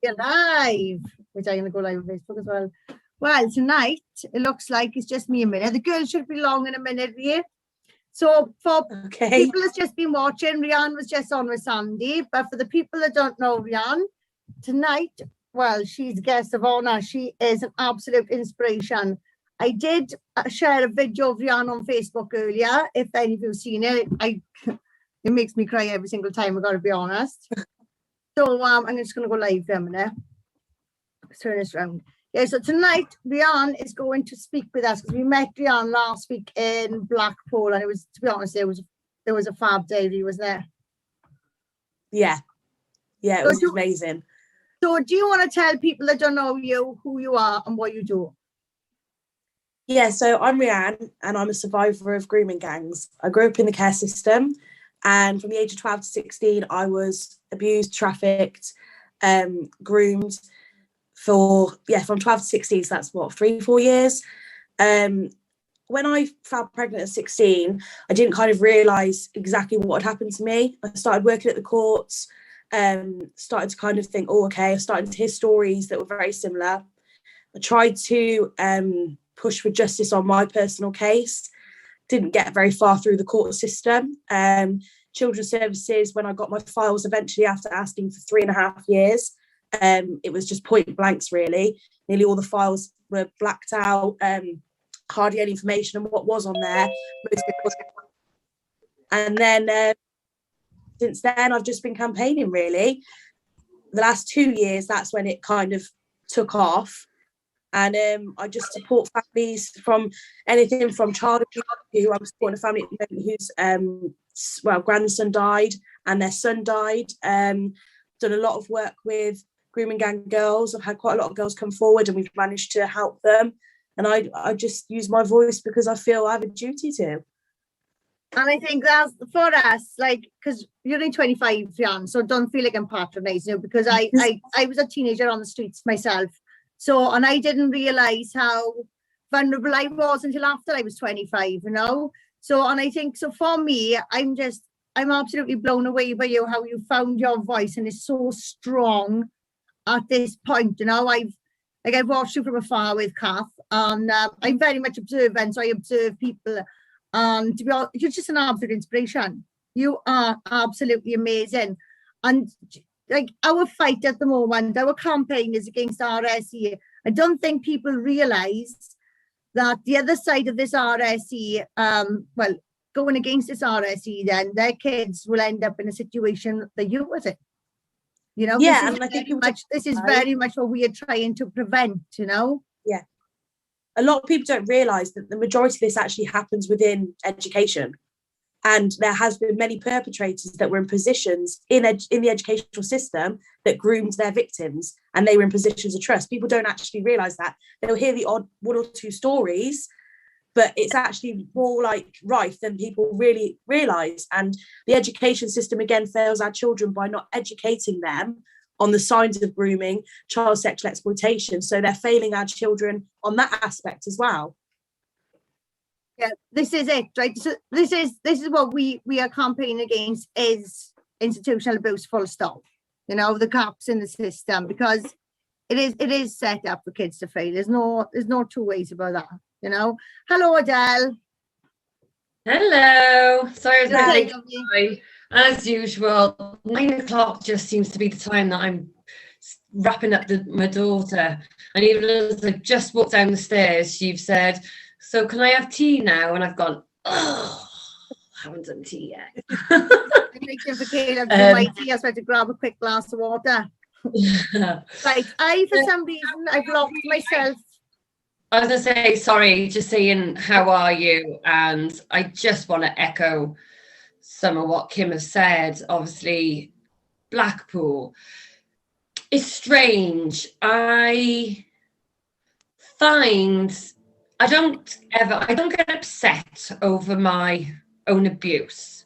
You're live, which I'm going to go live on Facebook as well. Well, tonight, it looks like it's just me a minute. The girls should be long in a minute here. So for people that's just been watching, Rianne was just on with Sandy. But for the people that don't know Rianne, tonight, well, she's guest of honor. She is an absolute inspiration. I did share a video of Rianne on Facebook earlier. If any of you have seen it, it makes me cry every single time, I've got to be honest. So I'm just going to go live for a minute. Let's turn this around. Yeah, so tonight, Rianne is going to speak with us because we met Rianne last week in Blackpool, and it was, to be honest, there was a fab day, wasn't there? Yeah, it was amazing. So do you want to tell people that don't know you who you are and what you do? Yeah, so I'm Rianne and I'm a survivor of grooming gangs. I grew up in the care system, and from the age of 12 to 16, I was abused, trafficked, groomed from 12 to 16, so that's what, 3-4 years. When I fell pregnant at 16, I didn't kind of realise exactly what had happened to me. I started working at the courts, started to kind of think, I started to hear stories that were very similar. I tried to push for justice on my personal case, didn't get very far through the court system. Children's Services, when I got my files eventually after asking for 3.5 years, it was just point blanks really. Nearly all the files were blacked out, hardly any information on what was on there. And then since then, I've just been campaigning really. The last 2 years, that's when it kind of took off. And I just support families from anything from child abuse. I'm supporting a family at the moment whose grandson died and their son died. Done a lot of work with grooming gang girls. I've had quite a lot of girls come forward and we've managed to help them. And I just use my voice because I feel I have a duty to. And I think that's for us, like, because you're only 25, Rianne, so don't feel like I'm patronising you, because I was a teenager on the streets myself. So, and I didn't realise how vulnerable I was until after I was 25, you know? So, and I think, so for me, I'm absolutely blown away by you, how you found your voice and it's so strong at this point, you know? I've watched you from afar with Kath, and I'm very much observant, so I observe people. And to be honest, you're just an absolute inspiration. You are absolutely amazing. And like our fight at the moment, our campaign is against RSE. I don't think people realise that the other side of this RSE, going against this RSE, then their kids will end up in a situation that you was in. You know, yeah, and I think this is very much what we are trying to prevent, you know? Yeah. A lot of people don't realise that the majority of this actually happens within education. And there has been many perpetrators that were in positions in the educational system that groomed their victims, and they were in positions of trust. People don't actually realise that. They'll hear the odd 1 or 2 stories, but it's actually more like rife than people really realise. And the education system, again, fails our children by not educating them on the signs of grooming, child sexual exploitation. So they're failing our children on that aspect as well. Yeah, this is it, right? So this is what we are campaigning against, is institutional abuse, full stop. You know, the gaps in the system, because it is set up for kids to fail. There's no 2 ways about that, you know. Hello, Adele. Hello. Sorry, as usual, 9 o'clock just seems to be the time that I'm wrapping up my daughter. And even as I just walked down the stairs, you've said, "So can I have tea now?" And I've gone, "Oh, I haven't done tea yet." I'm making for Caleb to my tea. I was about to grab a quick glass of water. Right, for some reason, I've locked myself. I was going to say, sorry, just saying, how are you? And I just want to echo some of what Kim has said. Obviously, Blackpool. It's strange. I don't get upset over my own abuse.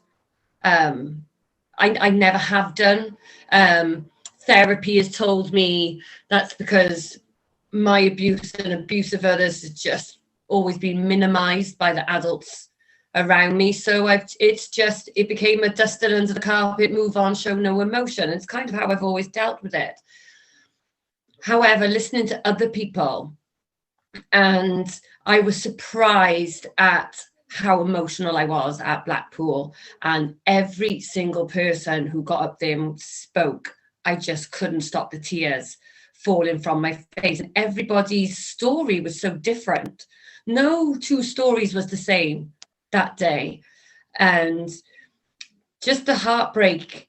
I never have done. Therapy has told me that's because my abuse and abuse of others has just always been minimized by the adults around me. So it became a dust it under the carpet, move on, show no emotion. It's kind of how I've always dealt with it. However, listening to other people, and I was surprised at how emotional I was at Blackpool, and every single person who got up there and spoke, I just couldn't stop the tears falling from my face. And everybody's story was so different. No two stories was the same that day. And just the heartbreak,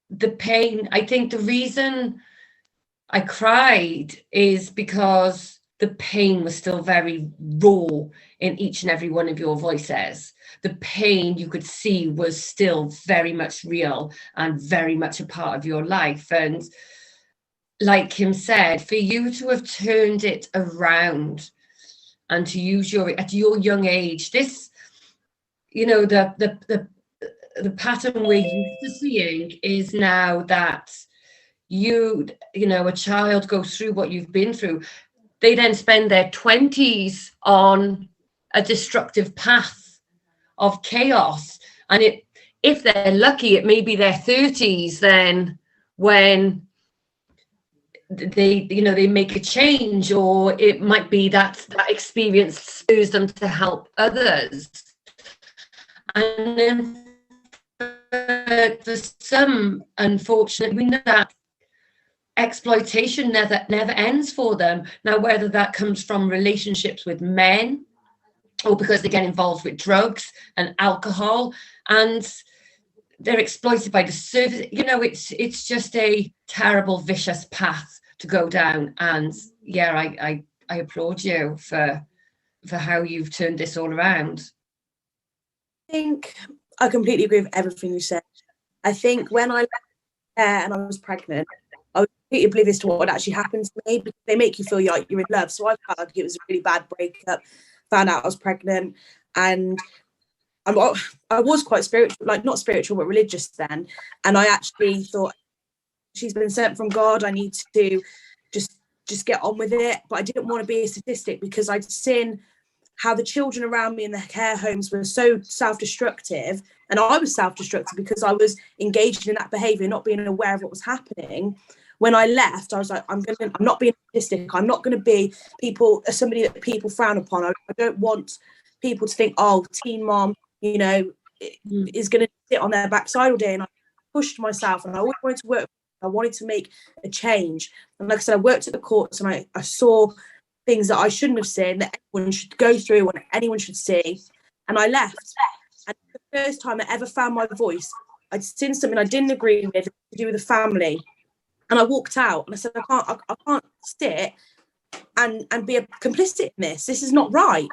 the pain. I think the reason I cried is because the pain was still very raw in each and every one of your voices. The pain you could see was still very much real and very much a part of your life. And like Kim said, for you to have turned it around and to use at your young age, this, you know, the pattern we're used to seeing is now that you know, a child goes through what you've been through, they then spend their 20s on a destructive path of chaos. And if they're lucky, it may be their 30s then when they, you know, they make a change, or it might be that experience spurs them to help others. And then for some, unfortunately, we know that exploitation never ends for them. Now, whether that comes from relationships with men, or because they get involved with drugs and alcohol, and they're exploited by the service, you know, it's just a terrible, vicious path to go down. And yeah, I applaud you for how you've turned this all around. I think I completely agree with everything you said. I think when I left there and I was pregnant, I was completely oblivious to what actually happened to me, because they make you feel like you're in love. So I felt like it was a really bad breakup, found out I was pregnant, and I was quite spiritual, like not spiritual, but religious then. And I actually thought, she's been sent from God, I need to just get on with it. But I didn't want to be a statistic, because I'd seen how the children around me in the care homes were so self-destructive, and I was self-destructive because I was engaged in that behaviour, not being aware of what was happening. When I left, I was like, I'm not being a statistic. I'm not going to be somebody that people frown upon. I don't want people to think, oh, teen mom, you know, is going to sit on their backside all day. And I pushed myself, and I always wanted to work. I wanted to make a change. And like I said, I worked at the courts, and I saw things that I shouldn't have seen, that everyone should go through and anyone should see. And I left. And the first time I ever found my voice, I'd seen something I didn't agree with to do with the family. And I walked out, and I said, I can't sit and be a complicit in this. This is not right.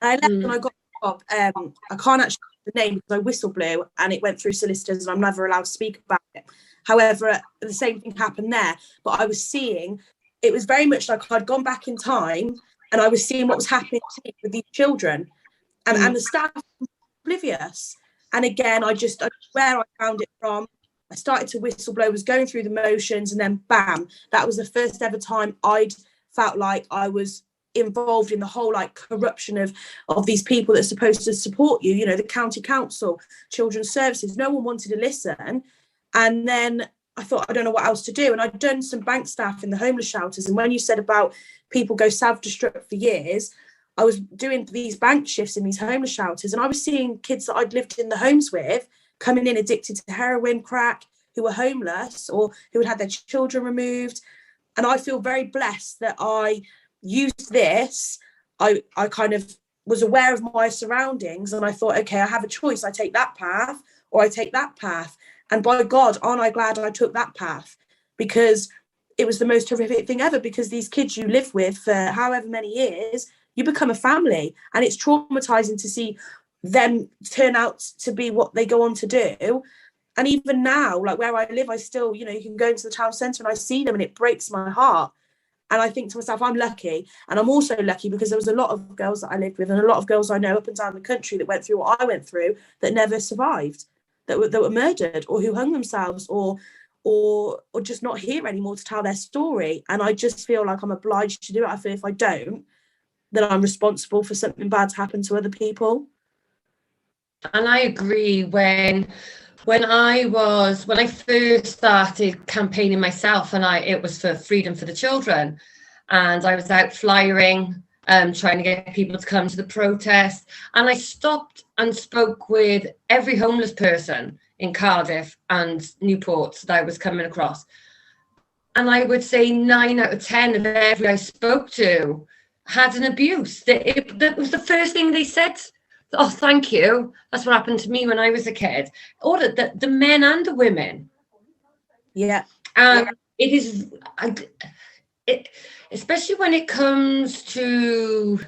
And I left and I got a job. I can't actually give the name because I whistle blew, and it went through solicitors, and I'm never allowed to speak about it. However, the same thing happened there. But I was seeing, it was very much like I'd gone back in time, and I was seeing what was happening with these children, and the staff were oblivious. And again, where I found it from, I started to whistleblow, was going through the motions, and then bam, that was the first ever time I'd felt like I was involved in the whole like corruption of these people that are supposed to support you, you know, the county council, children's services. No one wanted to listen. And then I thought, I don't know what else to do. And I'd done some bank staff in the homeless shelters. And when you said about people go self-destruct for years, I was doing these bank shifts in these homeless shelters, and I was seeing kids that I'd lived in the homes with coming in addicted to heroin, crack, who were homeless or who had their children removed. And I feel very blessed that I used this. I kind of was aware of my surroundings, and I thought, okay, I have a choice. I take that path or I take that path. And by God, aren't I glad I took that path, because it was the most horrific thing ever, because these kids you live with for however many years, you become a family, and it's traumatizing to see them turn out to be what they go on to do. And even now, like where I live, I still, you know, you can go into the town centre and I see them, and it breaks my heart. And I think to myself, I'm lucky. And I'm also lucky because there was a lot of girls that I lived with, and a lot of girls I know up and down the country that went through what I went through, that never survived, that were murdered, or who hung themselves, or just not here anymore to tell their story. And I just feel like I'm obliged to do it. I feel if I don't, then I'm responsible for something bad to happen to other people. And I agree, when When I first started campaigning myself, and it was for Freedom for the Children, and I was out flyering, trying to get people to come to the protest, and I stopped and spoke with every homeless person in Cardiff and Newport that I was coming across. And I would say 9 out of 10 of every I spoke to had an abuse. That was the first thing they said. Oh, thank you. That's what happened to me when I was a kid. Or the men and the women. Yeah. It is, especially when it comes to,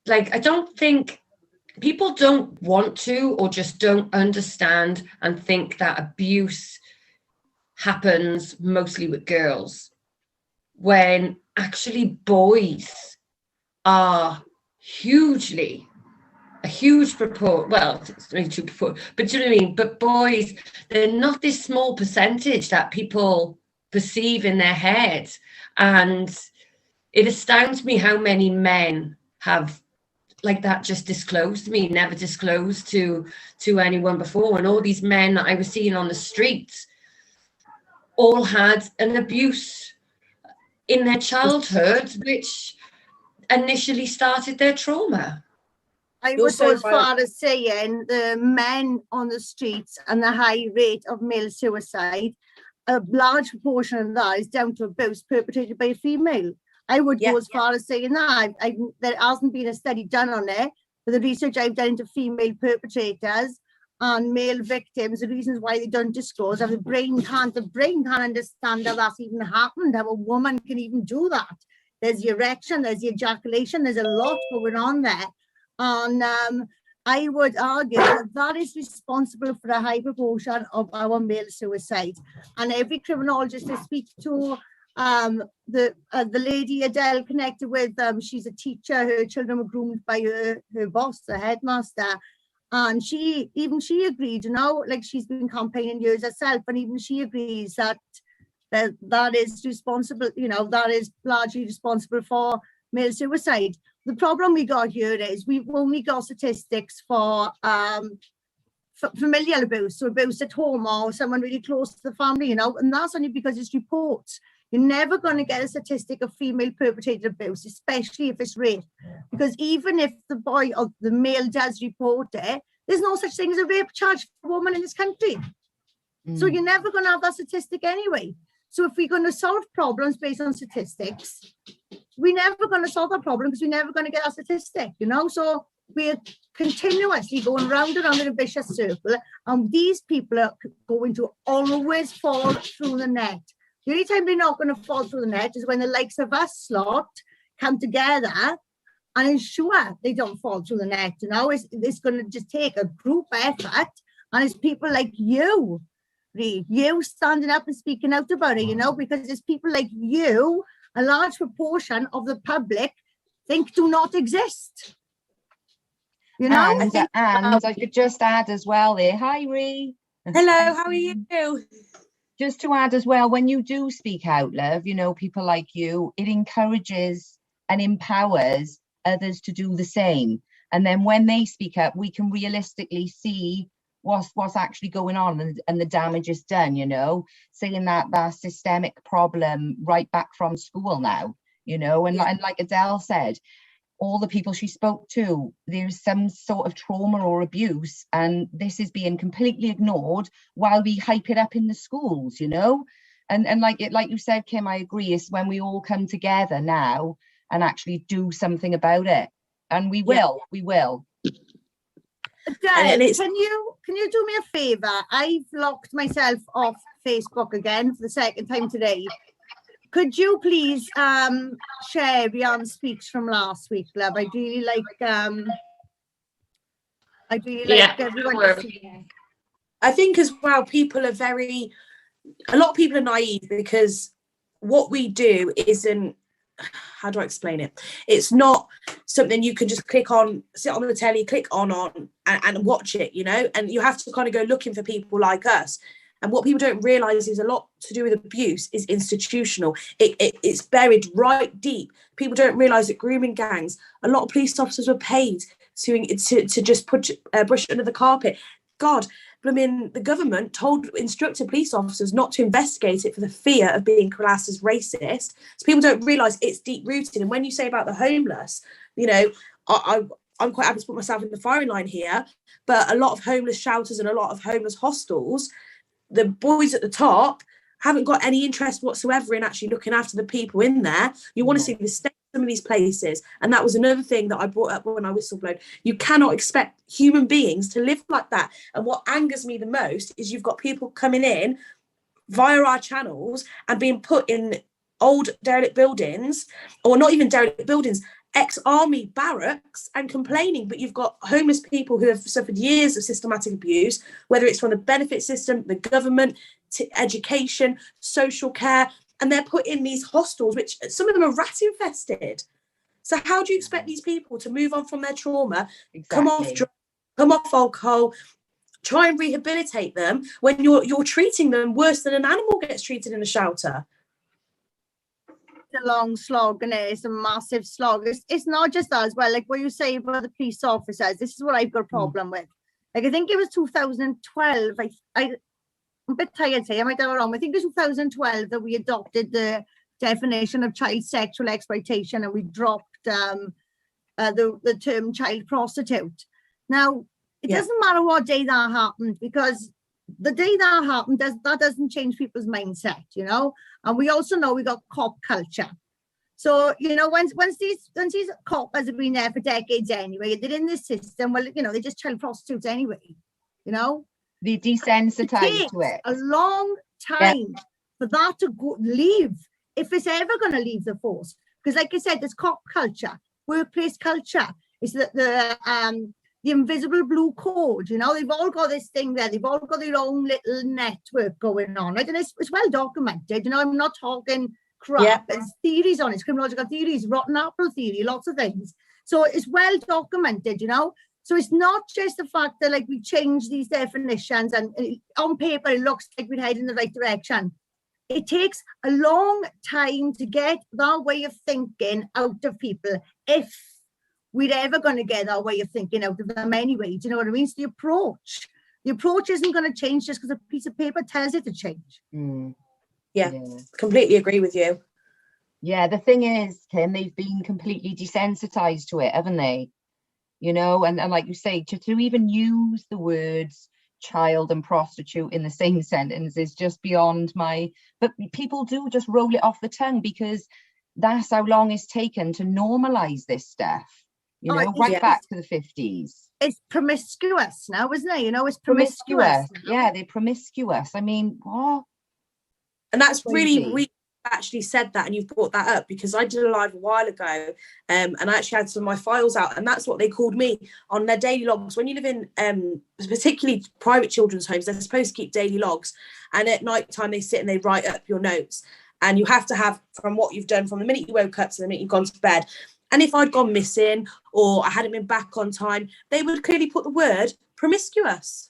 like, I don't think people don't want to, or just don't understand and think that abuse happens mostly with girls, when actually boys are a huge proportion. Well, it's only 2%, but do you know what I mean? But boys, they're not this small percentage that people perceive in their head. And it astounds me how many men have like that just disclosed to me, never disclosed to anyone before. And all these men that I was seeing on the streets all had an abuse in their childhood, which initially started their trauma. I would go as far as saying the men on the streets and the high rate of male suicide, a large proportion of that is down to abuse perpetrated by a female. I would go as far as saying that. There hasn't been a study done on it, but the research I've done into female perpetrators and male victims, the reasons why they don't disclose, the brain can't understand how that's even happened, how a woman can even do that. There's the erection, there's the ejaculation, there's a lot going on there. And I would argue that is responsible for a high proportion of our male suicide. And every criminologist I speak to, the lady Adele connected with, she's a teacher, her children were groomed by her boss, the headmaster. And she agreed, like she's been campaigning years herself, and even she agrees that is responsible, that is largely responsible for male suicide. The problem we got here is we've only got statistics for familial abuse, so abuse at home or someone really close to the family, and that's only because it's reports. You're never going to get a statistic of female perpetrated abuse, especially if it's rape, because even if the boy or the male does report it, there's no such thing as a rape charge for a woman in this country. So you're never going to have that statistic anyway. So if we're going to solve problems based on statistics, we're never going to solve that problem because we're never going to get a statistic, So we're continuously going round and round in a vicious circle, and these people are going to always fall through the net. The only time they're not going to fall through the net is when the likes of us lot come together and ensure they don't fall through the net. It's going to just take a group effort, and it's people like you, you standing up and speaking out about it, because it's people like you, a large proportion of the public think do not exist. And I could just add as well there, hi Ree. Hello, how are you? Just to add as well, when you do speak out, love, people like you, it encourages and empowers others to do the same. And then when they speak up, we can realistically see what's actually going on and the damage is done, saying that systemic problem right back from school now, and like Adele said, all the people she spoke to, there's some sort of trauma or abuse, and this is being completely ignored while we hype it up in the schools, and like you said, Kim, I agree, it's when we all come together now and actually do something about it, and we will. Adele, can you do me a favour? I've locked myself off Facebook again for the second time today. Could you please share Rianne's speech from last week, love? I'd really like everyone to see. I think as well, a lot of people are naive because what we do isn't, how do I explain it? It's not something you can just click on, sit on the telly, click on and watch it, and you have to kind of go looking for people like us. And what people don't realise is a lot to do with abuse is institutional. It's buried right deep. People don't realise that grooming gangs, a lot of police officers were paid to just brush it under the carpet. God, the government instructed police officers not to investigate it for the fear of being classed as racist. So people don't realise it's deep rooted. And when you say about the homeless, you know, I'm quite happy to put myself in the firing line here, but a lot of homeless shelters and a lot of homeless hostels, the boys at the top haven't got any interest whatsoever in actually looking after the people in there. You want to see the state of some of these places. And that was another thing that I brought up when I whistleblowed. You cannot expect human beings to live like that. And what angers me the most is you've got people coming in via our channels and being put in old derelict buildings, or not even derelict buildings, ex-army barracks, and complaining. But you've got homeless people who have suffered years of systematic abuse, whether it's from the benefit system, the government, to education, social care, and they're put in these hostels, which some of them are rat infested. So how do you expect these people to move on from their trauma, come off drugs, come off alcohol, try and rehabilitate them when you're treating them worse than an animal gets treated in a shelter? A long slog, and it's a massive slog. It's not just that as well, like what you say about the police officers. This is what I've got a problem with. Like, I think it was 2012. I'm a bit tired today, I might have it wrong. I think it was 2012 that we adopted the definition of child sexual exploitation, and we dropped the term child prostitute. Now, it doesn't matter what day that happened, because the day that happened, that doesn't change people's mindset, you know. And we also know we got cop culture. So, you know, once these coppers have been there for decades anyway, they're in this system, well, you know, they're just child prostitutes anyway, you know. They desensitized to it. A long time for that to leave, if it's ever going to leave the force. Because like I said, there's cop culture, workplace culture. It's the invisible blue code, you know. They've all got this thing there. They've all got their own little network going on, right? And it's well documented, you know. I'm not talking crap. There's theories on it, criminological theories, rotten apple theory, lots of things. So it's well documented, you know. So it's not just the fact that, like, we change these definitions and on paper it looks like we're heading in the right direction. It takes a long time to get that way of thinking out of people, if we're ever going to get that way of thinking out of them anyway. Do you know what I mean? So the approach isn't going to change just because a piece of paper tells it to change. Yeah, completely agree with you. Yeah, the thing is, Kim, they've been completely desensitized to it, haven't they? You know, and like you say, to even use the words child and prostitute in the same sentence is just beyond my, but people do just roll it off the tongue because that's how long it's taken to normalize this stuff, you know, back to the 50s. It's promiscuous now, isn't it? You know, it's promiscuous. Yeah, they're promiscuous. I mean, what? And that's really actually said that, and you've brought that up, because I did a live a while ago, and I actually had some of my files out, and that's what they called me on their daily logs. When you live in particularly private children's homes, they're supposed to keep daily logs, and at night time they sit and they write up your notes, and you have to have from what you've done from the minute you woke up to the minute you've gone to bed. And if I'd gone missing or I hadn't been back on time, they would clearly put the word promiscuous.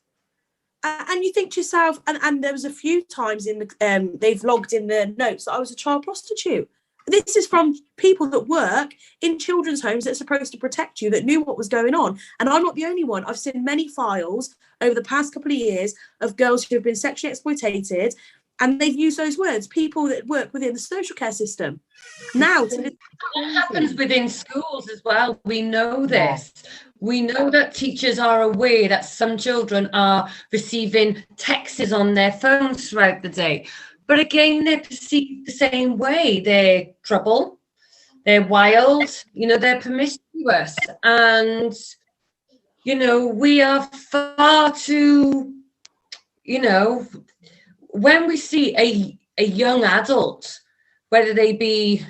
And you think to yourself, and there was a few times in the they've logged in the notes that I was a child prostitute. This is from people that work in children's homes that are supposed to protect you, that knew what was going on. And I'm not the only one. I've seen many files over the past couple of years of girls who have been sexually exploited, and they've used those words, people that work within the social care system. Now, it happens within schools as well. We know this. We know that teachers are aware that some children are receiving texts on their phones throughout the day. But again, they're perceived the same way. They're trouble, they're wild, you know, they're promiscuous. And, you know, we are far too, you know, when we see a young adult, whether they be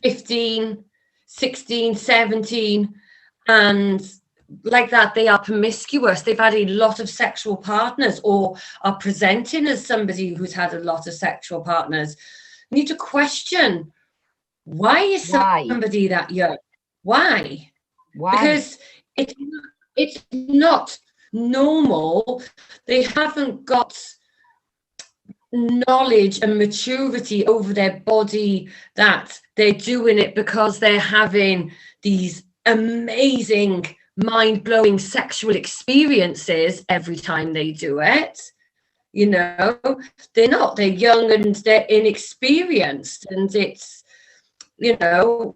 15, 16, 17, and like that, they are promiscuous, they've had a lot of sexual partners, or are presenting as somebody who's had a lot of sexual partners, you need to question, why is somebody that young? Why? Because it's not normal. They haven't got knowledge and maturity over their body, that they're doing it because they're having these amazing mind-blowing sexual experiences every time they do it. You know, they're not. They're young and they're inexperienced, and it's, you know,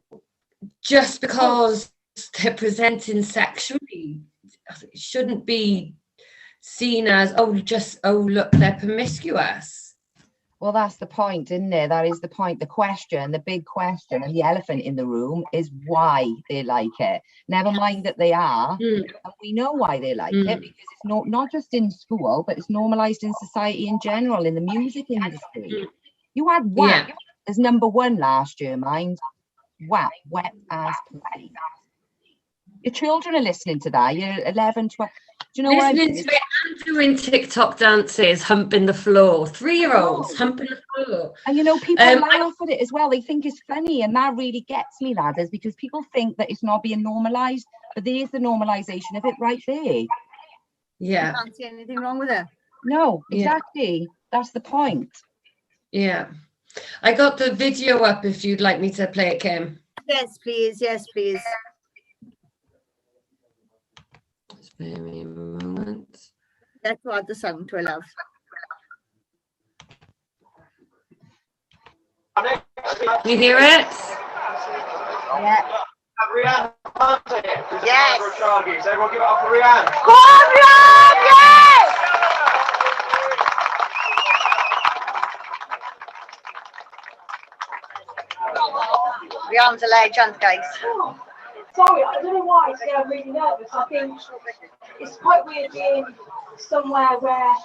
just because they're presenting sexually, it shouldn't be seen as, oh, look, they're promiscuous. Well, that's the point, isn't it? That is the point. The question, the big question, and the elephant in the room is why they like it. Never mind that they are. And we know why they like it, because it's not just in school, but it's normalized in society in general, in the music industry. You had WAP as #1 last year, mind. WAP, wet ass pussy. Your children are listening to that. You're 11, 12. Do you know what I mean? Listening to it and doing TikTok dances, humping the floor. 3-year-olds humping the floor. And you know, people laugh at it as well. They think it's funny, and that really gets me, ladders, because people think that it's not being normalized, but there's the normalization of it right there. Yeah. I can't see anything wrong with it. No, exactly. That's the point. Yeah. I got the video up if you'd like me to play it, Kim. Yes, please. Yes, please. Spare me a moment. Let's add the sound to it, love. You hear it? Yeah. Rihanna, Yes. everyone give it up for Rihanna. Go on, Rihanna! Yes! Rihanna's a legend, guys. Sorry, I don't know why today I'm really nervous. I think it's quite weird being somewhere where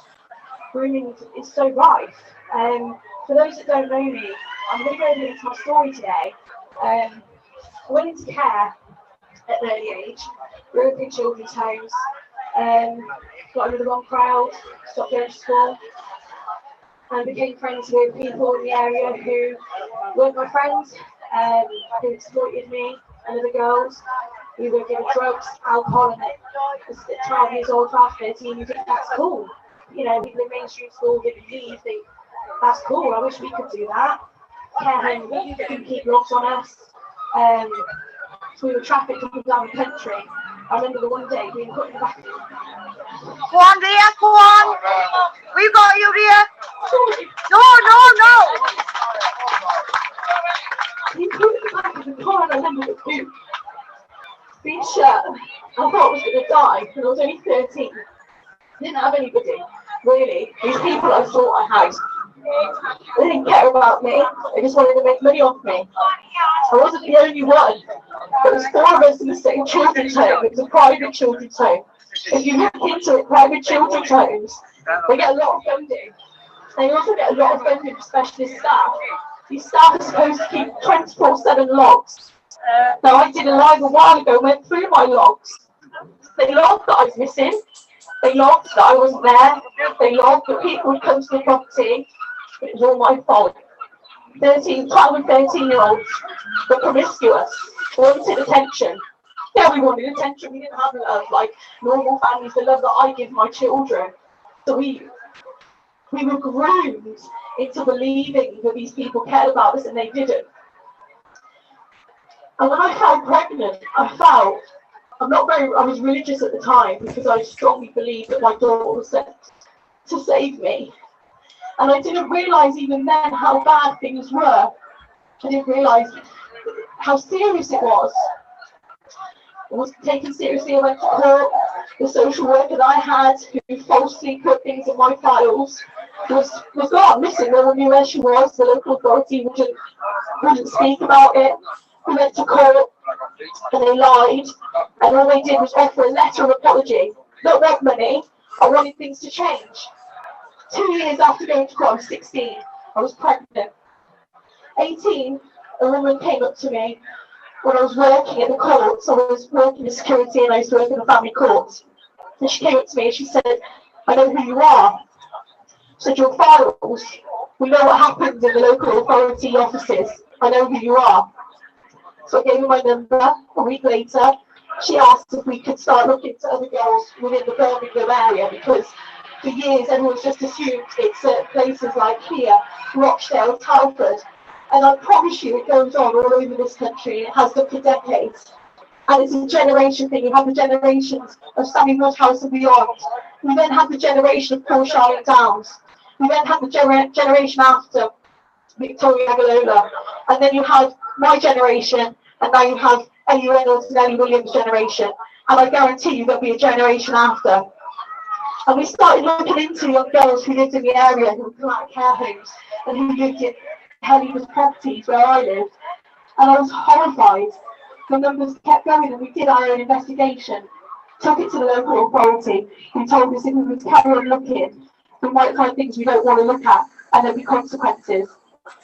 grooming is so rife. For those that don't know me, I'm going to go into my story today. I went into care at an early age, grew up in children's homes, got into the wrong crowd, stopped going to school, and became friends with people in the area who weren't my friends, who exploited me and other girls. We were given drugs, alcohol, and at 12 years old, 13, you think that's cool. You know, people in mainstream school giving leave, think that's cool, I wish we could do that. Care home, we couldn't keep locks on us. So we were trafficked up and down the country. I remember the one day being put in the back. Go on, Ria, go on. We've got you, Ria. No. You put in the back of the car and I remember the boot being shut. I thought I was going to die, and I was only 13. Didn't have anybody, really. These people I thought I had, they didn't care about me. They just wanted to make money off me. I wasn't the only one. There was 4 of us in the same children's home. It was a private children's home. If you look into it, private children's homes, they get a lot of funding. They also get a lot of funding for specialist staff. These staff are supposed to keep 24/7 logs. Now, I did a live a while ago, went through my logs. They logged that I was missing. They logged that I wasn't there. They logged that people would come to the property. It was all my fault. 12 and 13-year-olds were promiscuous, wanted attention. Yeah, we wanted attention. We didn't have love like normal families, the love that I give my children. So we were groomed into believing that these people cared about us, and they didn't. And when I felt pregnant, I was religious at the time because I strongly believed that my daughter was sent to save me. And I didn't realise even then how bad things were. I didn't realise how serious it was. I wasn't taken seriously. I went to court. The social worker that I had, who falsely put things in my files, was gone, missing. No one knew where she was. The local authority wouldn't speak about it. We went to court and they lied, and all they did was offer a letter of apology. Not want money. I wanted things to change. 2 years after going to court, I was 16. I was pregnant. 18, a woman came up to me when I was working at the courts. I was working in security and I used to work in the family courts. And she came up to me and she said, I know who you are. She said, your files, we know what happens in the local authority offices. I know who you are. So I gave her my number. A week later, she asked if we could start looking to other girls within the Birmingham area, because for years everyone's just assumed it's at places like here, Rochdale, Telford. And I promise you it goes on all over this country. It has done for decades. And it's a generation thing. You have the generations of Stanley Woodhouse and beyond. You then have the generation of Paul Charlotte Downs. You then have the generation after Victoria Agalola. And then you have my generation, and now you have Ellie Reynolds and Ellie Williams' generation. And I guarantee you there'll be a generation after. And we started looking into young girls who lived in the area, who were out of care homes, and who lived in Hellywood properties where I lived. And I was horrified. The numbers kept going, and we did our own investigation. Took it to the local authority, who told us if we would carry on looking, we might find things we don't want to look at, and there'd be consequences.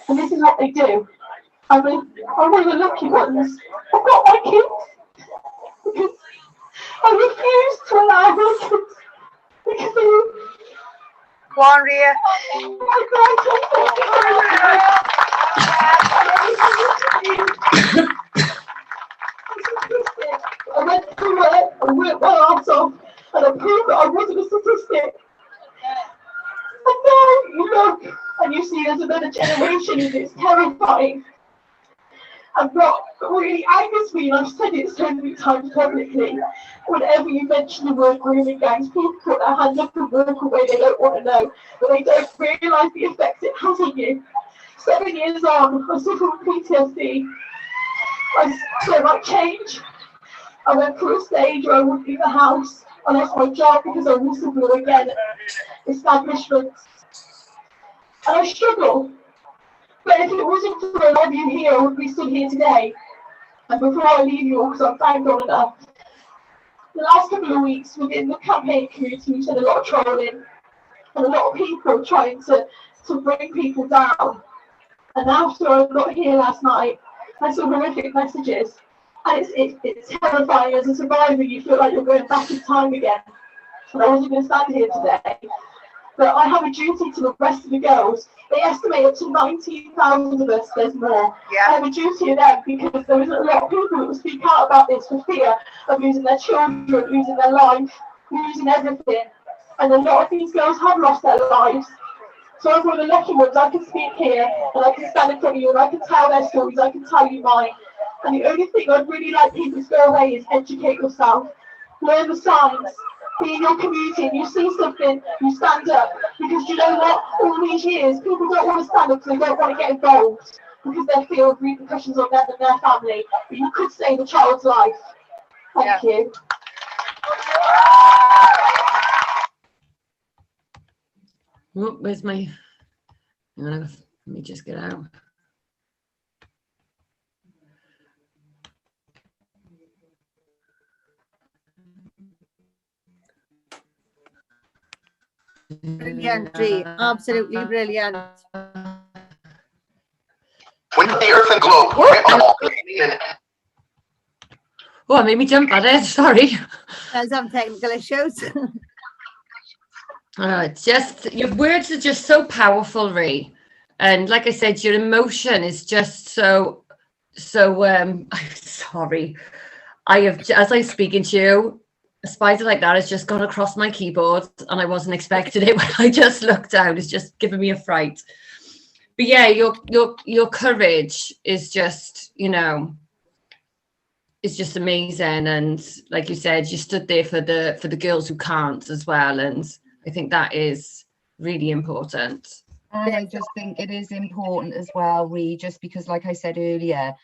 And this is what they do. I'm one of the lucky ones. I've got my kids because I refuse to allow my kids because they were. Go on, Ria. I went through it, I worked my arse off, and I proved that I wasn't a statistic. And now you look and you see there's another generation, and it's terrifying. And what really angers me, and I've said it so many times publicly, whenever you mention the word grooming gangs, people put their hands up and walk away, they don't want to know, but they don't realise the effect it has on you. 7 years on, I suffer from PTSD. I so much change. I went through a stage where I wouldn't leave the house. I lost my job because I whistleblew again at establishments. And I struggle. But if it wasn't for a lot of you here, I would be still here today. And before I leave you all, because I'm thank God enough, the last couple of weeks within the campaign community, we've had a lot of trolling and a lot of people trying to bring people down. And after I got here last night, I saw horrific messages. And it's terrifying. As a survivor, you feel like you're going back in time again. And I wasn't going to stand here today. But I have a duty to the rest of the girls. They estimate up to 19,000 of us, there's more. Yeah. I have a duty to them because there isn't a lot of people that will speak out about this for fear of losing their children, losing their life, losing everything. And a lot of these girls have lost their lives. So I'm one of the lucky ones. I can speak here and I can stand in front of you and I can tell their stories, I can tell you mine. And the only thing I'd really like people to go away is educate yourself. Learn the signs. Be in your community and you see something, you stand up. Because you know what? All these years, people don't want to stand up because they don't want to get involved. Because they feel of repercussions on them and their family. But you could save a child's life. Thank you. Oh, where's my... Let me just get out. Brilliant, Dee. Absolutely brilliant. When the earth and globe. Oh, it made me jump at it. Sorry. There's some technical issues. Just your words are just so powerful, Ree. And like I said, your emotion is just so I'm sorry. I have, as I'm speaking to you, a spider like that has just gone across my keyboard and I wasn't expecting it when I just looked down. It's just giving me a fright. But yeah, your courage is just, you know, it's just amazing. And like you said, you stood there for the girls who can't as well. And I think that is really important. And I just think it is important as well, Ree, just because, like I said earlier,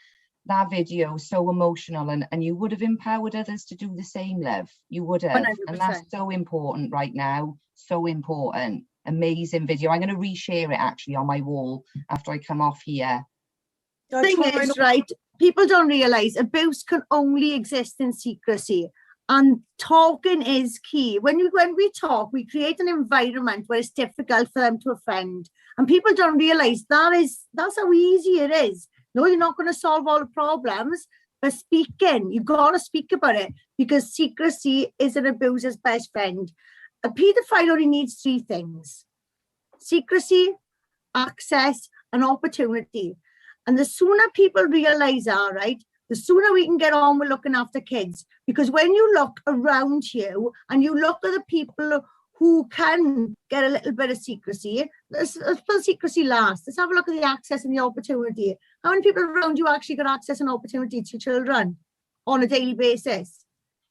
that video is so emotional and you would have empowered others to do the same, love. You would have. 100%. And that's so important right now. So important. Amazing video. I'm going to reshare it actually on my wall after I come off here. The thing is, right, people don't realise abuse can only exist in secrecy. And talking is key. When we talk, we create an environment where it's difficult for them to offend. And people don't realise that's how easy it is. No, you're not going to solve all the problems, but speaking, you've got to speak about it because secrecy is an abuser's best friend. A paedophile only needs 3 things: secrecy, access, and opportunity. And the sooner people realise that, right, the sooner we can get on with looking after kids. Because when you look around you and you look at the people who can get a little bit of secrecy, let's put secrecy last. Let's have a look at the access and the opportunity. How many people around you actually got access and opportunity to children? on a daily basis.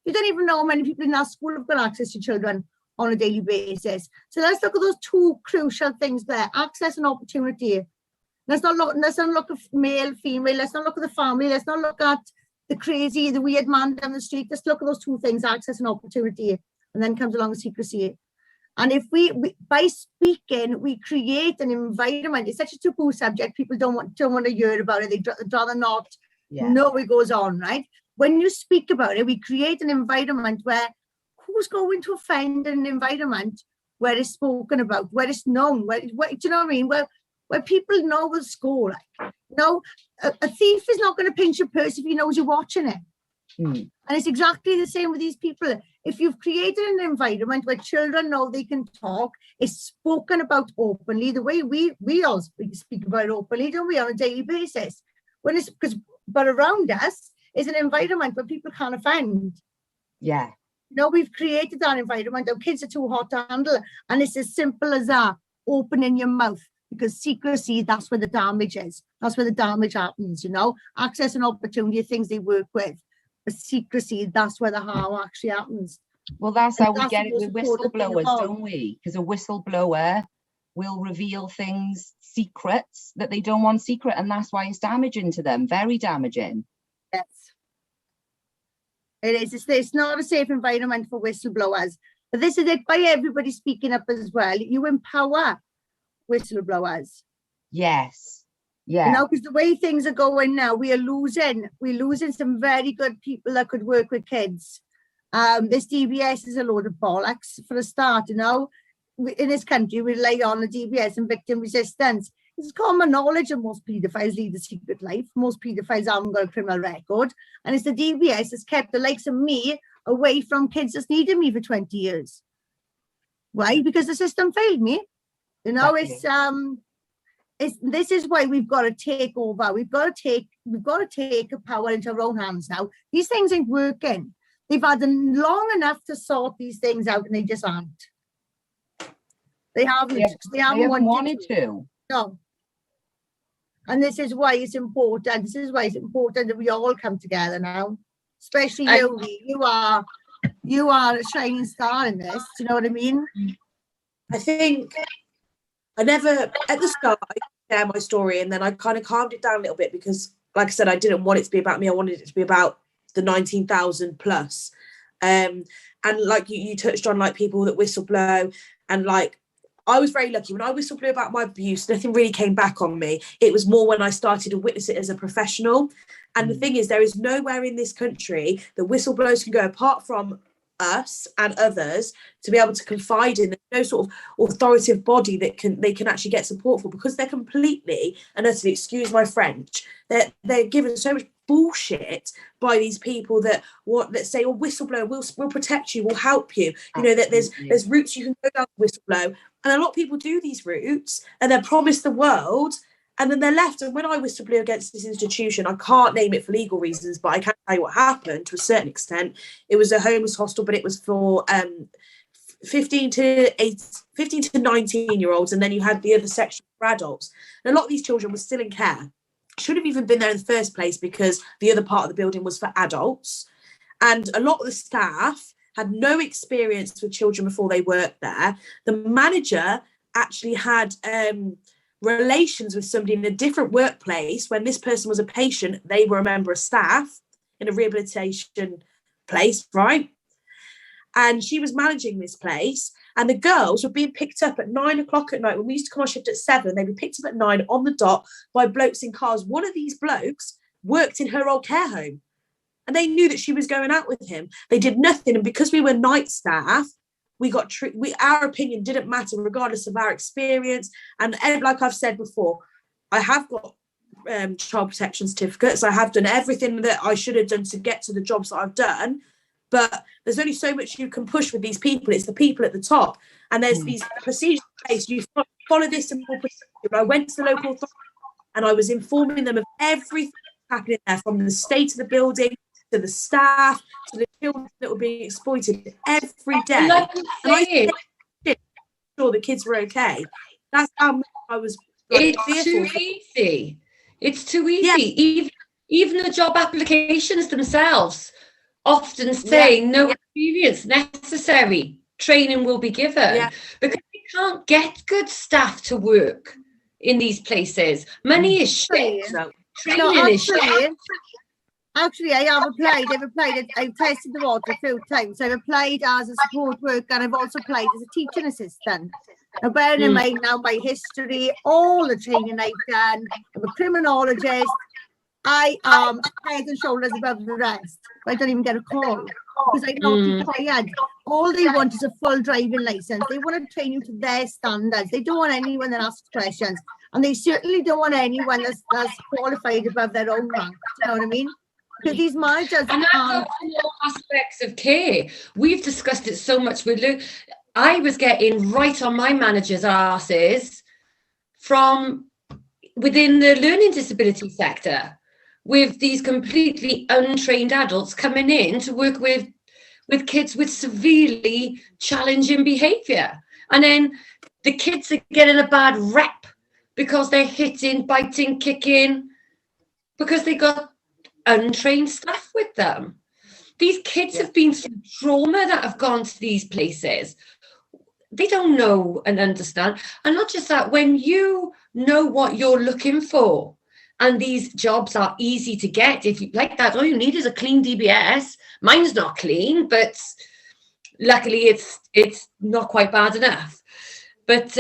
You don't even know how many people in our school have got access to children on a daily basis. So let's look at those two crucial things there, access and opportunity. Let's not look at male, female, let's not look at the family, let's not look at the weird man down the street. Let's look at those two things, access and opportunity, and then comes along secrecy. And if we by speaking, we create an environment. It's such a taboo subject. People don't want to hear about it. They'd rather not know it goes on, right? When you speak about it, we create an environment where who's going to offend an environment where it's spoken about, where it's known, where do you know what I mean? Where people know the score. Like, no, a thief is not going to pinch your purse if he knows you're watching it. And it's exactly the same with these people. If you've created an environment where children know they can talk, it's spoken about openly, the way we all speak about it openly, don't we, on a daily basis? But around us is an environment where people can't offend. Yeah. No, we've created that environment. Our kids are too hot to handle. And it's as simple as that. Opening your mouth. Because secrecy, that's where the damage is. That's where the damage happens, you know. Access and opportunity are things they work with. But secrecy, that's where the harm actually happens. Well, that's how we get it with whistleblowers, don't we? Because a whistleblower will reveal things, secrets that they don't want secret. And that's why it's damaging to them. Very damaging. Yes. It is. It's not a safe environment for whistleblowers. But this is it, by everybody speaking up as well. You empower whistleblowers. Yes. Yeah. You know, because the way things are going now, we're losing some very good people that could work with kids. This DBS is a load of bollocks for a start, you know. In this country, we rely on the DBS and victim resistance. It's common knowledge that most paedophiles lead a secret life. Most paedophiles haven't got a criminal record. And it's the DBS that's kept the likes of me away from kids that's needed me for 20 years. Why? Because the system failed me. You know, this is why we've got to take over. We've got to take power into our own hands now. These things ain't working. They've had them long enough to sort these things out, and they just aren't. They haven't. They haven't wanted to. No. And this is why it's important. This is why it's important that we all come together now. Especially you. You are a shining star in this. Do you know what I mean? I think I never, at the start, I share my story, and then I kind of calmed it down a little bit because, like I said, I didn't want it to be about me. I wanted it to be about the 19,000 plus. And like you touched on, like people that whistleblow, and like I was very lucky when I whistleblow about my abuse. Nothing really came back on me. It was more when I started to witness it as a professional. And the thing is, there is nowhere in this country that whistleblowers can go apart from us and others to be able to confide in. There's no sort of authoritative body that they can actually get support for, because they're completely and utterly, excuse my French, they're given so much bullshit by these people that say, oh, whistleblower, we'll protect you, we'll help you. You know, that there's routes you can go down to whistleblow, and a lot of people do these routes and they're promised the world, and then they're left. And when I whistleblow against this institution, I can't name it for legal reasons, but I can tell you what happened to a certain extent. It was a homeless hostel, but it was for 15 to 19-year-olds, and then you had the other section for adults. And a lot of these children were still in care. Should have even been there in the first place, because the other part of the building was for adults. And a lot of the staff had no experience with children before they worked there. The manager actually had relations with somebody in a different workplace. When this person was a patient, they were a member of staff in a rehabilitation place, right? And she was managing this place, and the girls were being picked up at 9 o'clock at night. When we used to come on shift at 7, they'd be picked up at 9 on the dot by blokes in cars. One of these blokes worked in her old care home, and they knew that she was going out with him. They did nothing, and because we were night staff, we got our opinion didn't matter regardless of our experience. And like I've said before, I have got child protection certificates. I have done everything that I should have done to get to the jobs that I've done. But there's only so much you can push with these people. It's the people at the top. And there's these procedures in place. You follow this and more procedure. I went to the local authority and I was informing them of everything happening there, from the state of the building to the staff to the children that were being exploited every day. And I made sure the kids were okay. That's how much I was. It's too easy. It's too easy. even the job applications themselves often say no experience necessary, training will be given, because we can't get good staff to work in these places. Money is shit. Training is shit. Actually, I have applied. I've tested the water a few times. I've applied as a support worker, and I've also applied as a teaching assistant. Now, bearing in mind now my history, all the training I've done, I'm a criminologist. I am head and shoulders above the rest. I don't even get a call because I'm not required. All they want is a full driving license. They want to train you to their standards. They don't want anyone that asks questions, and they certainly don't want anyone that's qualified above their own rank. Do you know what I mean? Because these managers and that's all aspects of care. We've discussed it so much with Luke. I was getting right on my manager's asses from within the learning disability sector, with these completely untrained adults coming in to work with kids with severely challenging behaviour. And then the kids are getting a bad rep because they're hitting, biting, kicking, because they got untrained staff with them. These kids have been through trauma that have gone to these places. They don't know and understand. And not just that, when you know what you're looking for, and these jobs are easy to get, if you like that, all you need is a clean DBS. Mine's not clean, but luckily it's not quite bad enough. But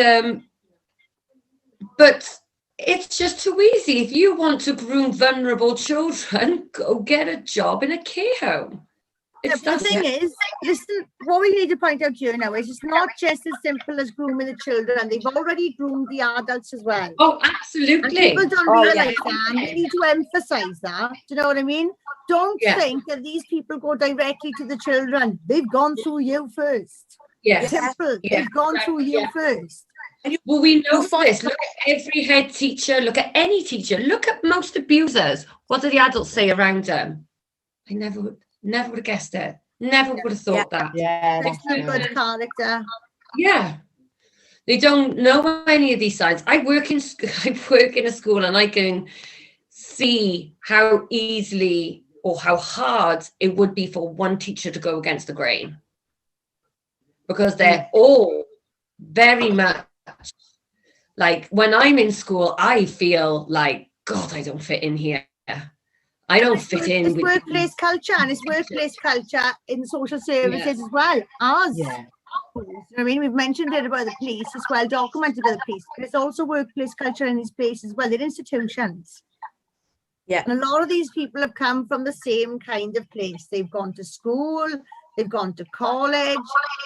it's just too easy. If you want to groom vulnerable children, go get a job in a care home. The thing is, listen, what we need to point out here now is it's not just as simple as grooming the children. They've already groomed the adults as well. Oh, absolutely. And people don't realise that. And we need to emphasise that. Do you know what I mean? Don't think that these people go directly to the children. They've gone through you first. Yes. Simple. They've gone through you first. Well, we know this. Look at every head teacher. Look at any teacher. Look at most abusers. What do the adults say around them? I never would have guessed it. Never would have thought that. Yeah, that's a good character. Yeah. They don't know any of these signs. I work in a school, and I can see how easily or how hard it would be for one teacher to go against the grain, because they're all very much like, when I'm in school, I feel like, God, I don't fit in here. I don't fit in. It's workplace culture, and it's workplace culture in social services as well. You know what I mean? We've mentioned it about the police. It's well documented by the police, but it's also workplace culture in these places as well. They're institutions. Yeah. And a lot of these people have come from the same kind of place. They've gone to school, they've gone to college,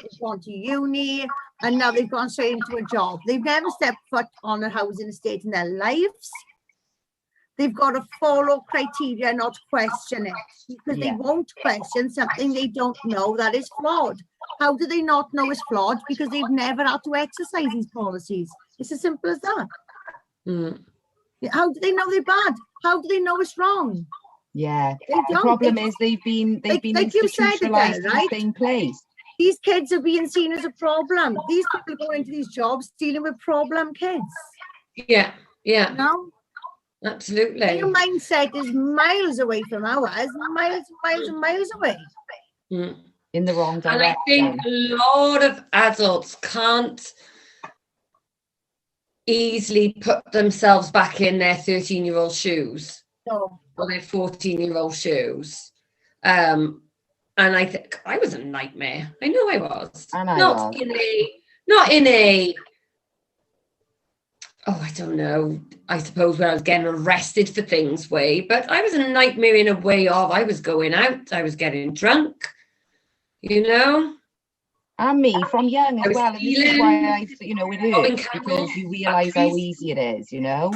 they've gone to uni, and now they've gone straight into a job. They've never stepped foot on a housing estate in their lives. They've got to follow criteria, not question it, because they won't question something they don't know that is flawed. How do they not know it's flawed? Because they've never had to exercise these policies. It's as simple as that. How do they know they're bad? How do they know it's wrong? Yeah. The problem is they've been like institutionalized in right? the same place. These kids are being seen as a problem. These people go into these jobs dealing with problem kids. Yeah. You know? Absolutely. Their mindset is miles away from ours, miles and miles away. In the wrong direction. And I think a lot of adults can't easily put themselves back in their 13-year-old shoes or their 14-year-old shoes. And I think I was a nightmare. I know I was. And not in a I don't know, I suppose when I was getting arrested for things way, but I was a nightmare in a way of, I was going out, I was getting drunk, you know. And me from young as well. And this is why it is, because you realise how easy it is, you know.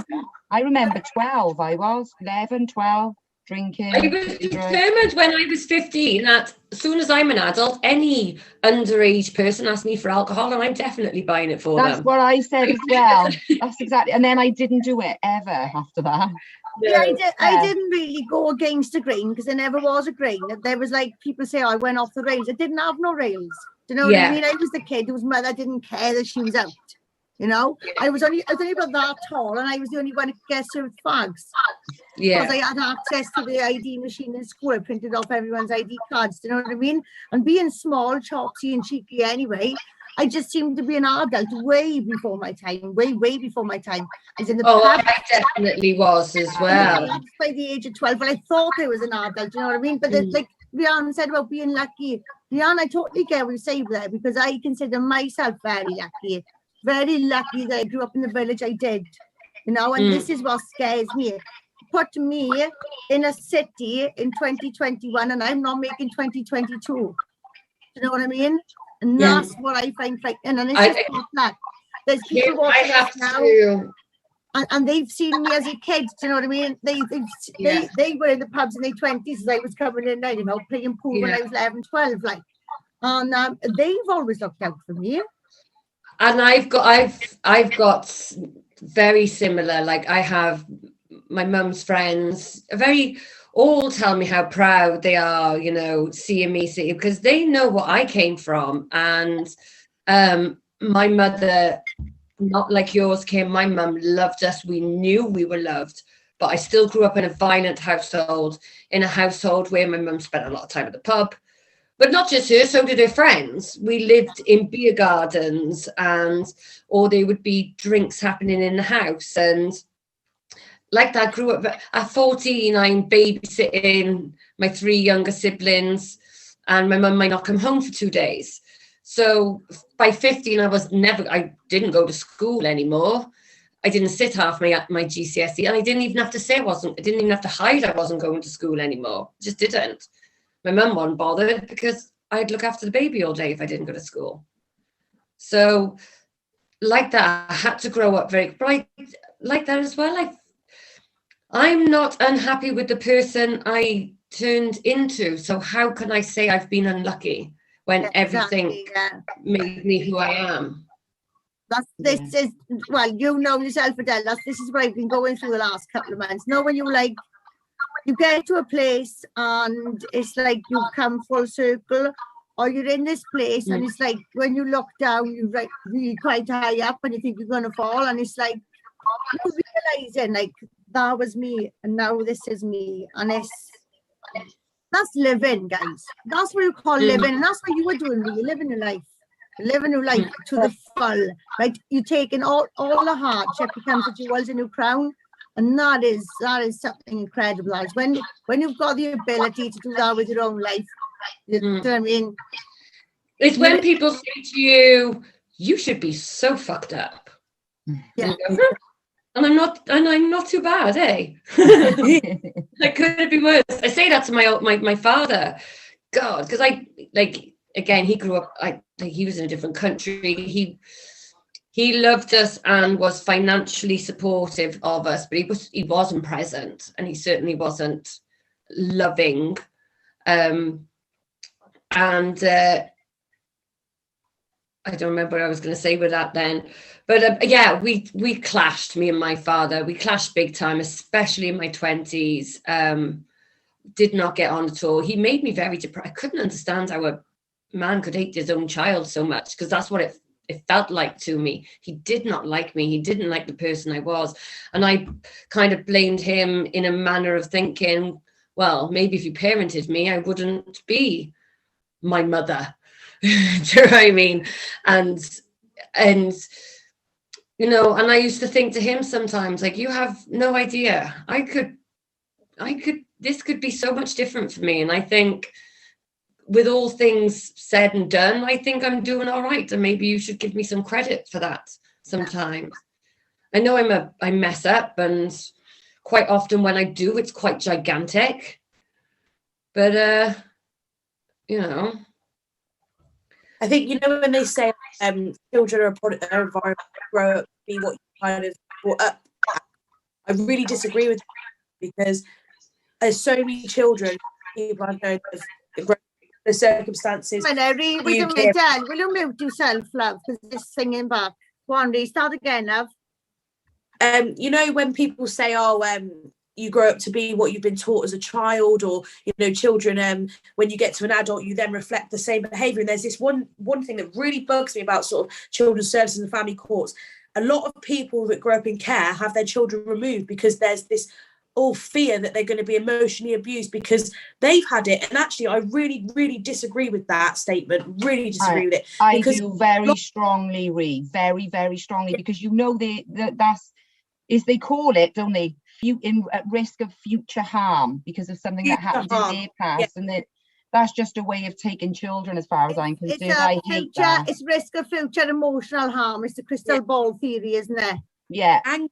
I remember 12, I was 11, 12, drinking. I was determined when I was 15 that as soon as I'm an adult, any underage person asks me for alcohol, and I'm definitely buying it for them. That's what I said as well. That's exactly. And then I didn't do it ever after that. Yeah, I didn't really go against the grain because there never was a grain. There was like people say, I went off the rails. I didn't have no rails. Do you know what I mean? I was the kid whose mother didn't care that she was out. You know, I was only about that tall, and I was the only one who could get served fags. Yeah. I had access to the ID machine in school. I printed off everyone's ID cards, do you know what I mean? And being small, choppy and cheeky anyway, I just seemed to be an adult way before my time, way before my time. I was in the pub. I definitely was as well. By the age of 12, but I thought I was an adult, do you know what I mean? But like Rhiannon said about being lucky, Rhiannon, I totally get what you say there, because I consider myself very lucky that I grew up in the village I did, you know, and this is what scares me. Put me in a city in 2021 and I'm not making 2022. You know what I mean? And that's what I find frightening. And it's just not that. There's people watching us now. And they've seen me as a kid, do you know what I mean? They were in the pubs in their 20s as I was coming in there, you know, playing pool when I was 11, 12, like. And they've always looked out for me. And I've got very similar, like I have my mum's friends, all tell me how proud they are, you know, seeing me, because they know what I came from. And my mother, not like yours, Kim, my mum loved us. We knew we were loved, but I still grew up in a violent household, in a household where my mum spent a lot of time at the pub. But not just her, so did her friends. We lived in beer gardens, or there would be drinks happening in the house. And like that, grew up at 14, I'm babysitting my 3 younger siblings, and my mum might not come home for 2 days. So by 15, I didn't go to school anymore. I didn't sit half my GCSE, and I didn't even have to say I didn't even have to hide I wasn't going to school anymore. Just didn't. My mum wasn't bothered because I'd look after the baby all day if I didn't go to school. So like that, I had to grow up but like that as well. I'm not unhappy with the person I turned into. So how can I say I've been unlucky when everything made me who I am? This is, well, you know yourself, Adele, this is what I've been going through the last couple of months. You know, when you get to a place and it's like you've come full circle, or you're in this place and it's like when you look down, you're quite high up and you think you're going to fall, and it's like you're realizing like that was me and now this is me, and that's living, guys. That's what you call living, and that's what you were doing. You're living your life. Living your life to the full, right? You're taking all the hardship becomes the jewels in your crown, and that is something incredible. As when you've got the ability to do that with your own life, you know what I mean? It's when people say to you, "You should be so fucked up." Yeah. And I'm not too bad, eh? Like, could it be worse? I say that to my father. God, because again, he grew up, he was in a different country. He loved us and was financially supportive of us, but he wasn't present, and he certainly wasn't loving. And I don't remember what I was going to say with that then. But we clashed, me and my father. We clashed big time, especially in my 20s. Did not get on at all. He made me very depressed. I couldn't understand how a man could hate his own child so much, because that's what it felt like to me. He did not like me. He didn't like the person I was. And I kind of blamed him in a manner of thinking, well, maybe if you parented me, I wouldn't be my mother. Do you know what I mean? And you know, and I used to think to him sometimes, like, you have no idea. This could be so much different for me. And I think with all things said and done, I think I'm doing all right. And maybe you should give me some credit for that sometimes. I know I mess up, and quite often when I do, it's quite gigantic. But, you know. I think, you know, when they say children are a product of their environment, grow up, be what you kind of brought up, I really disagree with that, because there's so many children, people I know, the circumstances. Will you mute yourself, love, because it's singing back. Go on, start again, love. You know, when people say, you grow up to be what you've been taught as a child, or, you know, children, when you get to an adult, you then reflect the same behaviour. And there's this one thing that really bugs me about sort of children's services and family courts. A lot of people that grow up in care have their children removed because there's this all fear that they're going to be emotionally abused because they've had it. And actually, I really, really disagree with that statement. Really disagree with it. I Because do very strongly, Ree, very, very strongly, because you know that's they call it, don't they? At risk of future harm because of something that happened in their past, and that's just a way of taking children, as far as I'm concerned. I hate that. It's risk of future emotional harm. It's the crystal ball theory, isn't it? Yeah. And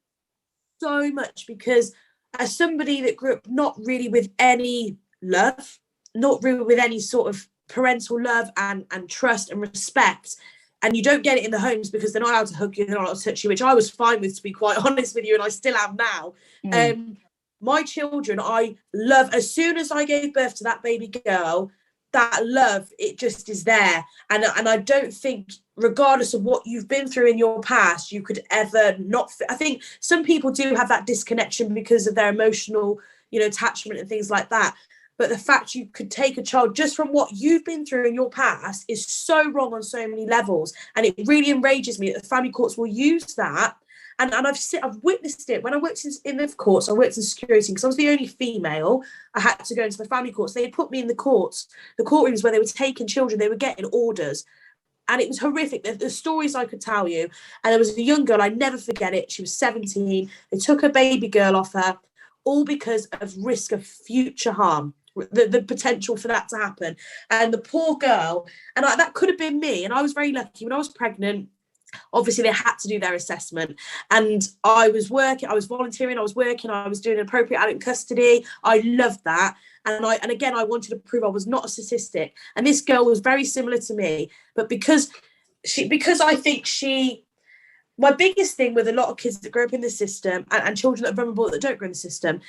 so much, because as somebody that grew up not really with any love, not really with any sort of parental love and trust and respect, and you don't get it in the homes because they're not allowed to hug you, they're not allowed to touch you, which I was fine with, to be quite honest with you, and I still am now. My children, I love, as soon as I gave birth to that baby girl, that love, it just is there. And I don't think, regardless of what you've been through in your past, you could ever not. I think some people do have that disconnection because of their emotional, attachment and things like that. But the fact you could take a child just from what you've been through in your past is so wrong on so many levels. And it really enrages me that the family courts will use that. And I've witnessed it. When I worked in the courts, I worked in security because I was the only female. I had to go into the family courts. They had put me in the courtrooms where they were taking children. They were getting orders. And it was horrific. The stories I could tell you. And there was a young girl, I never forget it. She was 17. They took a baby girl off her, all because of risk of future harm. The potential for that to happen. And the poor girl, and that could have been me. And I was very lucky. When I was pregnant, obviously they had to do their assessment, and I was working, I was volunteering, I was working, I was doing appropriate adult custody. I loved that. And again, I wanted to prove I was not a statistic. And this girl was very similar to me, but because I think my biggest thing with a lot of kids that grow up in the system and children that are vulnerable that don't grow in the system,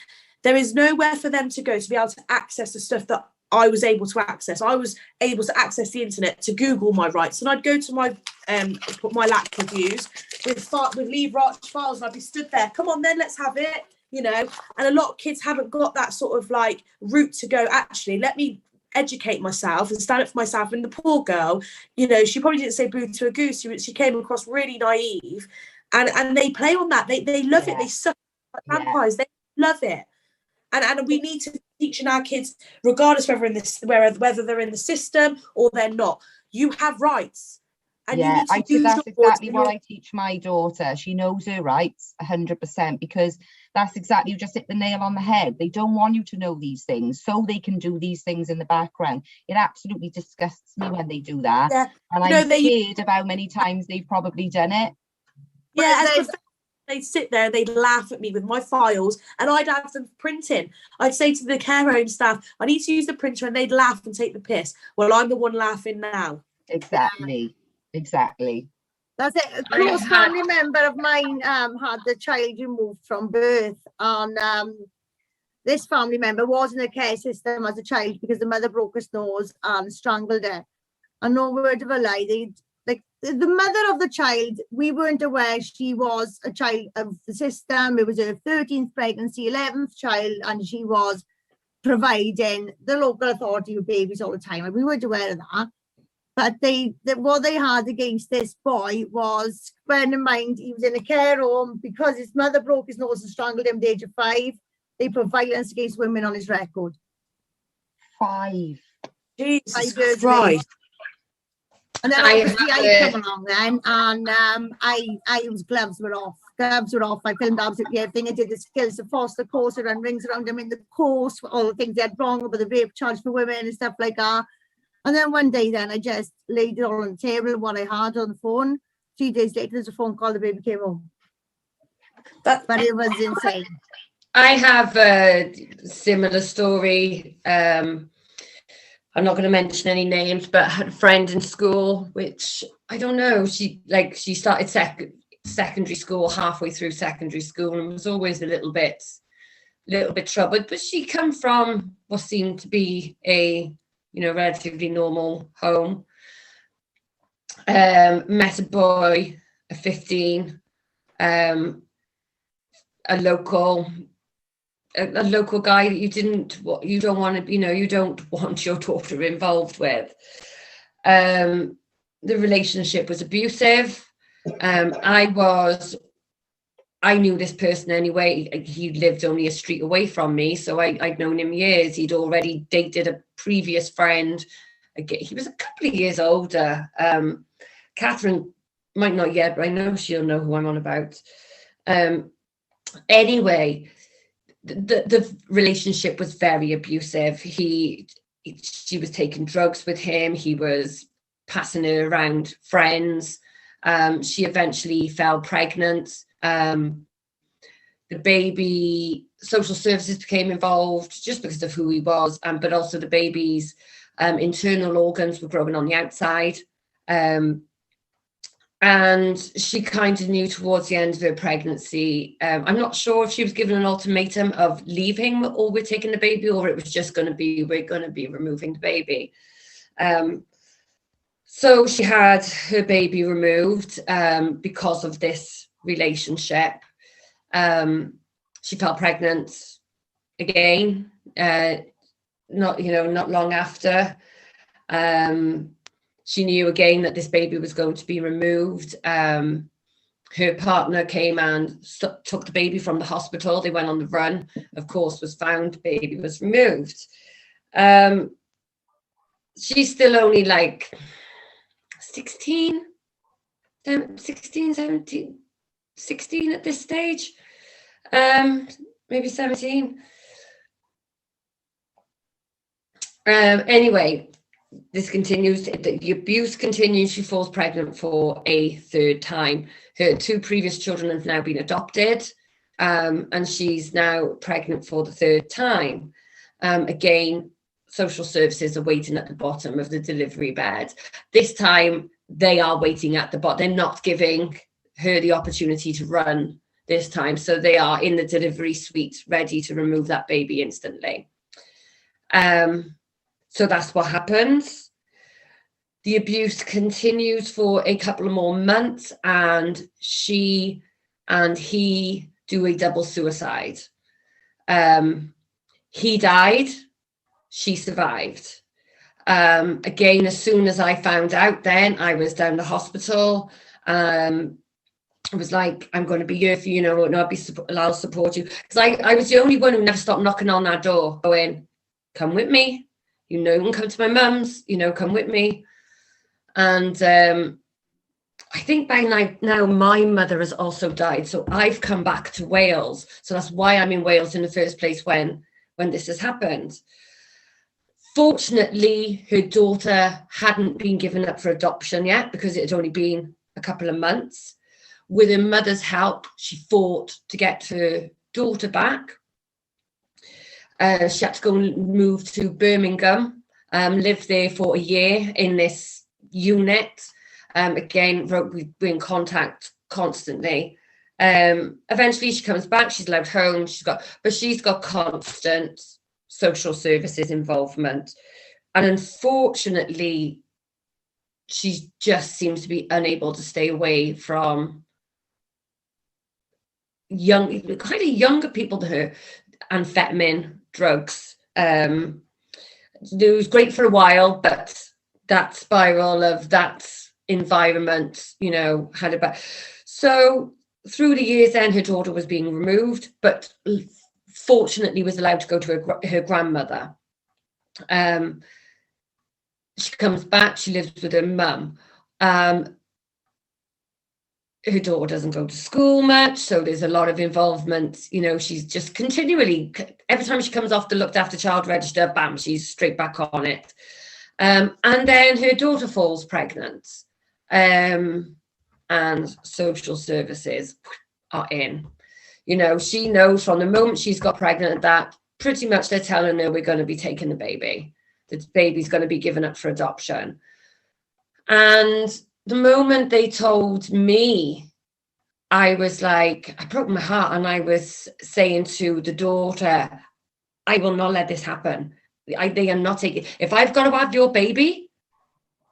there is nowhere for them to go to be able to access the stuff that I was able to access. I was able to access the internet to Google my rights, and I'd go to my LAC reviews with Leave Arch files, and I'd be stood there. Come on, then let's have it, And a lot of kids haven't got that sort of like route to go. Actually, let me educate myself and stand up for myself. And the poor girl, she probably didn't say boo to a goose. She came across really naive, and they play on that. They love it. They suck like vampires. They love it. And we need to be teaching our kids, regardless whether they're in the system or they're not. You have rights. And that's exactly what I teach my daughter. She knows her rights 100%, because that's exactly, you just hit the nail on the head. They don't want you to know these things so they can do these things in the background. It absolutely disgusts me when they do that. Yeah. And I'm scared of how many times they've probably done it. Yeah, they'd sit there and they'd laugh at me with my files, and I'd have them printing. I'd say to the care home staff, I need to use the printer, and they'd laugh and take the piss. Well, I'm the one laughing now. Exactly. That's it. A close family member of mine had the child removed from birth, and this family member was in the care system as a child because the mother broke his nose and strangled her. And no word of a lie, the mother of the child, we weren't aware she was a child of the system. It was her 13th pregnancy, 11th child, and she was providing the local authority with babies all the time. And we weren't aware of that. But what they had against this boy was, bearing in mind, he was in a care home because his mother broke his nose and strangled him at the age of 5. They put violence against women on his record. 5. Jesus Christ. And then obviously I come along then, and I was gloves were off. I filmed absolutely everything. I did the skills to foster course, I ran rings around them in the course, all the things they had wrong about the rape charge for women and stuff like that. And then one day then I just laid it all on the table, what I had on the phone. 3 days later, there's a phone call, the baby came home. But it was insane. I have a similar story. I'm not going to mention any names, but I had a friend in school, which I don't know. She started secondary school halfway through secondary school and was always a little bit troubled. But she come from what seemed to be a relatively normal home. Met a boy, a 15, a local guy that you don't want your daughter involved with. The relationship was abusive. I I knew this person anyway. He lived only a street away from me, so I'd known him years. He'd already dated a previous friend. He was a couple of years older. Catherine might not yet, but I know she'll know who I'm on about. Anyway, the relationship was very abusive. She was taking drugs with him. He was passing her around friends. She eventually fell pregnant. The baby, social services became involved just because of who he was, but also the baby's internal organs were growing on the outside. And she kind of knew towards the end of her pregnancy, I'm not sure if she was given an ultimatum of leaving or we're taking the baby, or it was just going to be, we're going to be removing the baby. So she had her baby removed because of this relationship. She fell pregnant again, not long after. She knew again that this baby was going to be removed. Her partner came and took the baby from the hospital. They went on the run, of course, was found, the baby was removed. She's still only like 16 at this stage, maybe 17. Anyway, this continues, the abuse continues. She falls pregnant for a third time. Her 2 previous children have now been adopted, and she's now pregnant for the 3rd time. Again, social services are waiting at the bottom of the delivery bed. This time they are waiting at the bottom. They're not giving her the opportunity to run this time. So they are in the delivery suite ready to remove that baby instantly. So that's what happens. The abuse continues for a couple of more months, and she and he do a double suicide. He died, she survived. Again, as soon as I found out, then I was down the hospital. I was like, I'm going to be here for you, and I'll support you. Because I was the only one who never stopped knocking on that door, going, come with me. You can come to my mum's, come with me. And I think by now my mother has also died. So I've come back to Wales. So that's why I'm in Wales in the first place when this has happened. Fortunately, her daughter hadn't been given up for adoption yet because it had only been a couple of months. With her mother's help, she fought to get her daughter back. She had to go and move to Birmingham, lived there for a year in this unit. Again, we're in contact constantly. Eventually she comes back, she's allowed home, she's got constant social services involvement. And unfortunately, she just seems to be unable to stay away from younger people than her, amphetamine, drugs. It was great for a while, but that spiral of that environment, had a bad. So through the years then, her daughter was being removed, but fortunately was allowed to go to her grandmother. She comes back, she lives with her mum. Her daughter doesn't go to school much, so there's a lot of involvement. She's just continually, every time she comes off the looked after child register, bam, she's straight back on it. And then her daughter falls pregnant, and social services are in. She knows from the moment she's got pregnant that pretty much they're telling her we're going to be taking the baby. The baby's going to be given up for adoption. And the moment they told me, I was like, I broke my heart, and I was saying to the daughter, I will not let this happen. They are not taking, if I've got to have your baby,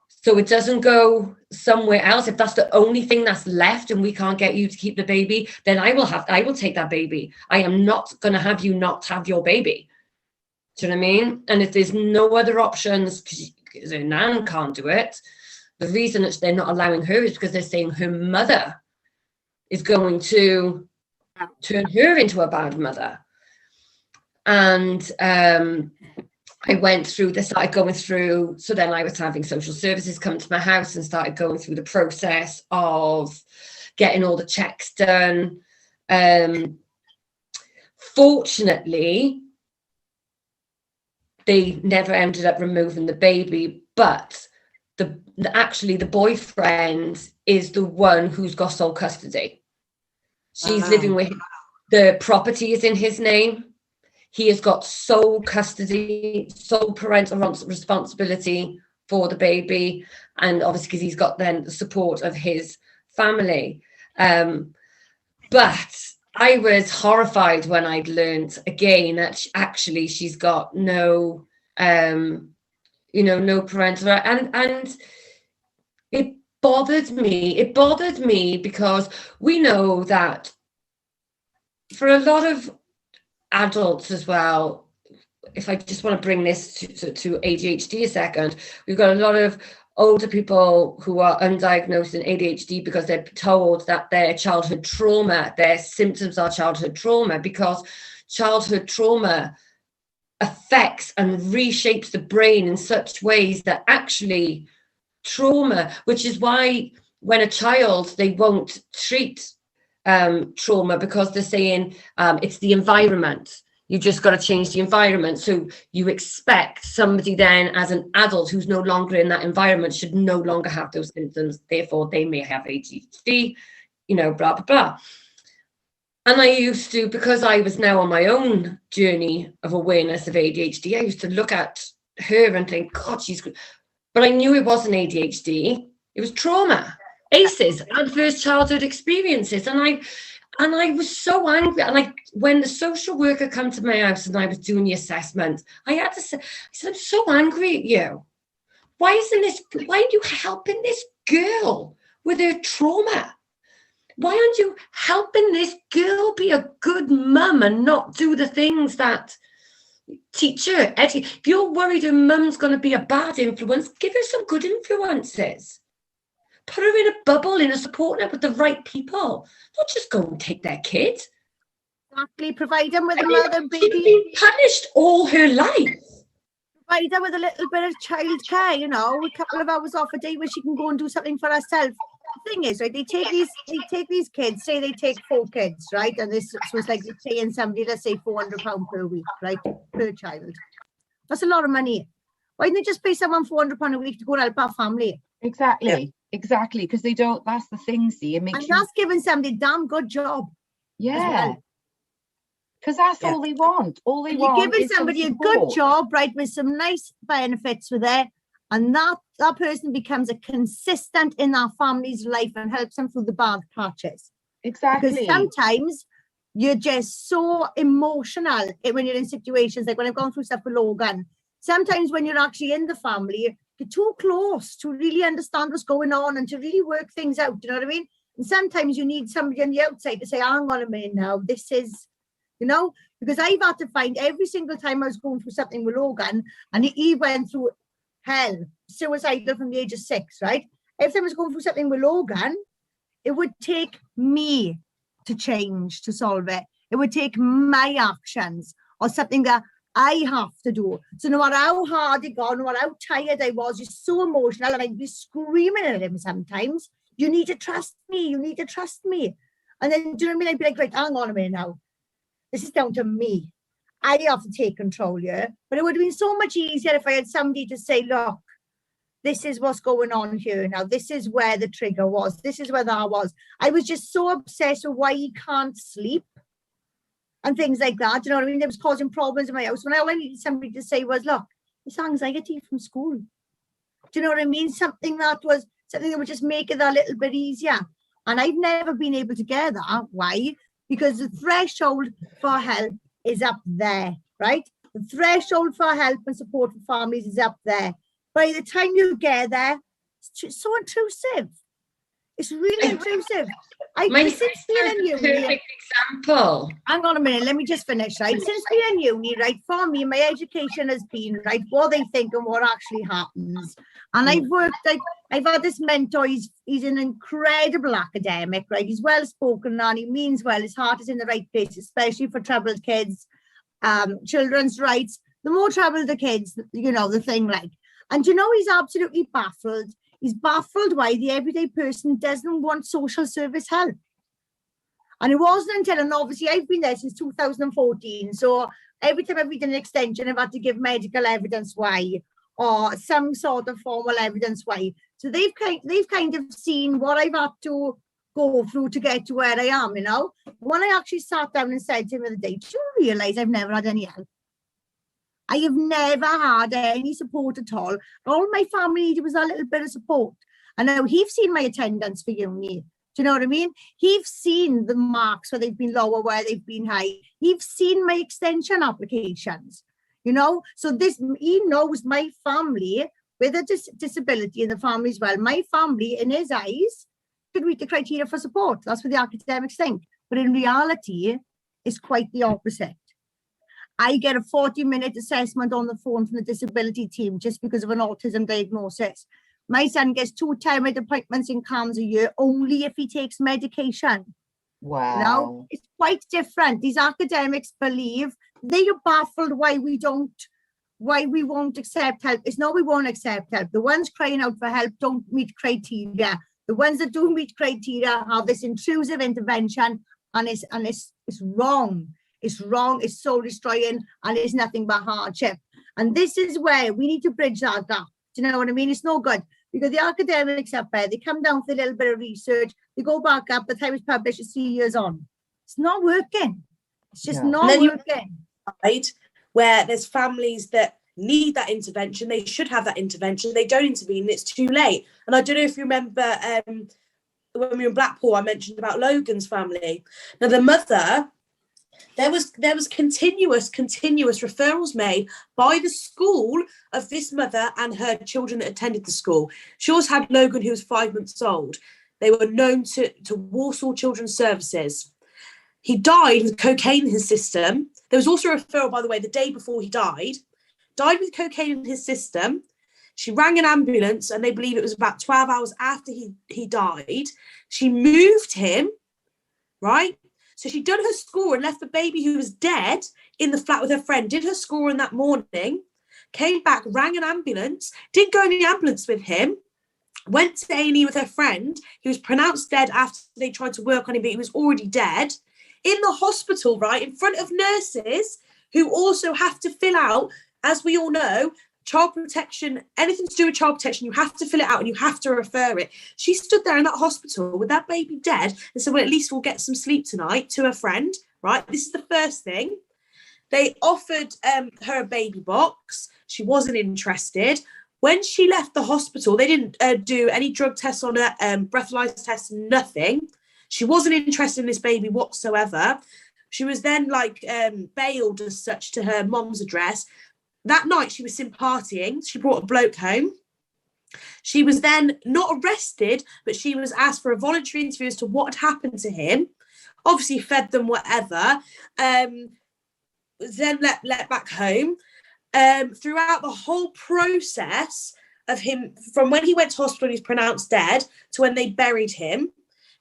so it doesn't go somewhere else, if that's the only thing that's left and we can't get you to keep the baby, then I will take that baby. I am not going to have you not have your baby. Do you know what I mean? And if there's no other options, because her nan can't do it, the reason that they're not allowing her is because they're saying her mother is going to turn her into a bad mother. And I went through, they started going through, so then I was having social services come to my house and started going through the process of getting all the checks done. Fortunately, they never ended up removing the baby, but actually the boyfriend is the one who's got sole custody. She's living with, the property is in his name. He has got sole custody, sole parental responsibility for the baby, and obviously because he's got then the support of his family. But I was horrified when I'd learned again that actually she's got no, no parental, and it bothered me. It bothered me because we know that for a lot of adults as well, if I just want to bring this to ADHD a second, we've got a lot of older people who are undiagnosed in ADHD because they're told that their childhood trauma, their symptoms are childhood trauma, because childhood trauma affects and reshapes the brain in such ways that actually trauma, which is why when a child, they won't treat trauma because they're saying it's the environment. You just got to change the environment. So you expect somebody then as an adult who's no longer in that environment should no longer have those symptoms. Therefore, they may have ADHD, blah, blah, blah. And I used to, because I was now on my own journey of awareness of ADHD, I used to look at her and think, God, she's good. But I knew it wasn't ADHD. It was trauma, ACEs, adverse childhood experiences. And I was so angry. And when the social worker came to my house and I was doing the assessment, I had to say, I said, I'm so angry at you. Why are you helping this girl with her trauma? Why aren't you helping this girl be a good mum and not do the things that teach her? If you're worried her mum's going to be a bad influence, give her some good influences. Put her in a bubble, in a support net with the right people. Not just go and take their kid. Exactly. Provide them with a mother, baby. She's been punished all her life. Provide her with a little bit of childcare, a couple of hours off a day where she can go and do something for herself. The thing is, right, they take these kids, say they take 4 kids, right? And this was like they're paying somebody, let's say £400 per week, right? Per child. That's a lot of money. Why didn't they just pay someone £400 a week to go and help our family? Exactly. Yeah. Exactly, because they don't. That's the thing. See, it makes and that's giving somebody a damn good job. Yeah, because that's all they want. All they want. You're giving somebody a good job, right, with some nice benefits with it, and that person becomes a consistent in our family's life and helps them through the bad patches. Exactly. Because sometimes you're just so emotional when you're in situations like when I've gone through stuff with Logan. Sometimes when you're actually in the family, you're too close to really understand what's going on and to really work things out. Do you know what I mean? And sometimes you need somebody on the outside to say, hang on a minute now, this is, because I've had to find every single time I was going through something with Logan, and he went through hell, suicidal from the age of 6, right? Every time I was going through something with Logan, it would take me to change, to solve it. It would take my actions or something that I have to do. So no matter how hard it got, no matter how tired I was, you're so emotional, and I'd be screaming at him sometimes. You need to trust me. You need to trust me. And then, do you know what I mean? I'd be like, right, hang on a minute now. This is down to me. I have to take control here. But it would have been so much easier if I had somebody to say, look, this is what's going on here now. This is where the trigger was. This is where that was. I was just so obsessed with why he can't sleep and things like that. Do you know what I mean? It was causing problems in my house. When all I needed somebody to say was, look, it's anxiety from school. Do you know what I mean? Something that would just make it a little bit easier. And I've never been able to get that. Why? Because the threshold for help is up there, right? The threshold for help and support for families is up there. By the time you get there, it's so intrusive. It's really intrusive. My since being in sister's a uni, perfect example. hang on a minute, let me just finish, right? Since being in uni, right, for me, my education has been, right, what they think and what actually happens. And I've worked, like, I've had this mentor, he's an incredible academic, right? He's well-spoken and he means well, his heart is in the right place, especially for troubled kids, children's rights. The more troubled the kids, you know, the thing like. And you know, he's absolutely baffled. He's baffled why the everyday person doesn't want social service help. And it wasn't until, and obviously I've been there since 2014. So every time I've read an extension, I've had to give medical evidence why, or some sort of formal evidence why. So they've kind of seen what I've had to go through to get to where I am, you know. When I actually sat down and said to him the other day, do you realise I've never had any help? I have never had any support at all. All my family needed was a little bit of support. And now he's seen my attendance for uni. Do you know what I mean? He's seen the marks where they've been lower, where they've been high. He's seen my extension applications, you know? So he knows my family with a disability, and the family as well. My family, in his eyes, could meet the criteria for support. That's what the academics think. But in reality, it's quite the opposite. I get a 40-minute assessment on the phone from the disability team just because of an autism diagnosis. My son gets 2 10-minute appointments in CAMHS a year only if he takes medication. Wow. You know, it's quite different. These academics believe, they are baffled why we won't accept help. It's not we won't accept help. The ones crying out for help don't meet criteria. The ones that do meet criteria have this intrusive intervention, and it's wrong. It's wrong, it's soul destroying, and it's nothing but hardship. And this is where we need to bridge that gap. Do you know what I mean? It's no good, because the academics up there, they come down for a little bit of research, they go back up, by the time it's published, it's 3 years on. It's not working. It's just not working. Where there's families that need that intervention, they should have that intervention, they don't intervene, it's too late. And I don't know if you remember when we were in Blackpool, I mentioned about Logan's family. Now the mother, there was continuous referrals made by the school of this mother and her children that attended the school. She also had Logan, who was 5 months old. They were known to Walsall Children's Services. He died with cocaine in his system. There was also a referral, by the way, the day before he died with cocaine in his system. She rang an ambulance, and they believe it was about 12 hours after he died. She moved him, right? So she'd done her score and left the baby who was dead in the flat with her friend, did her scoring that morning, came back, rang an ambulance, didn't go in the ambulance with him, went to A&E with her friend. He was pronounced dead after they tried to work on him, but he was already dead. In the hospital, right, in front of nurses who also have to fill out, as we all know, child protection, anything to do with child protection, you have to fill it out and you have to refer it. She stood there in that hospital with that baby dead and said, well, at least we'll get some sleep tonight, to her friend, right? This is the first thing. They offered her a baby box. She wasn't interested. When she left the hospital, they didn't do any drug tests on her, breathalyzer tests, nothing. She wasn't interested in this baby whatsoever. She was then bailed as such to her mom's address. That night she was partying. She brought a bloke home. She was then not arrested, but she was asked for a voluntary interview as to what had happened to him. Obviously fed them whatever. Then let back home. Throughout the whole process of him, from when he went to hospital and he's pronounced dead to when they buried him,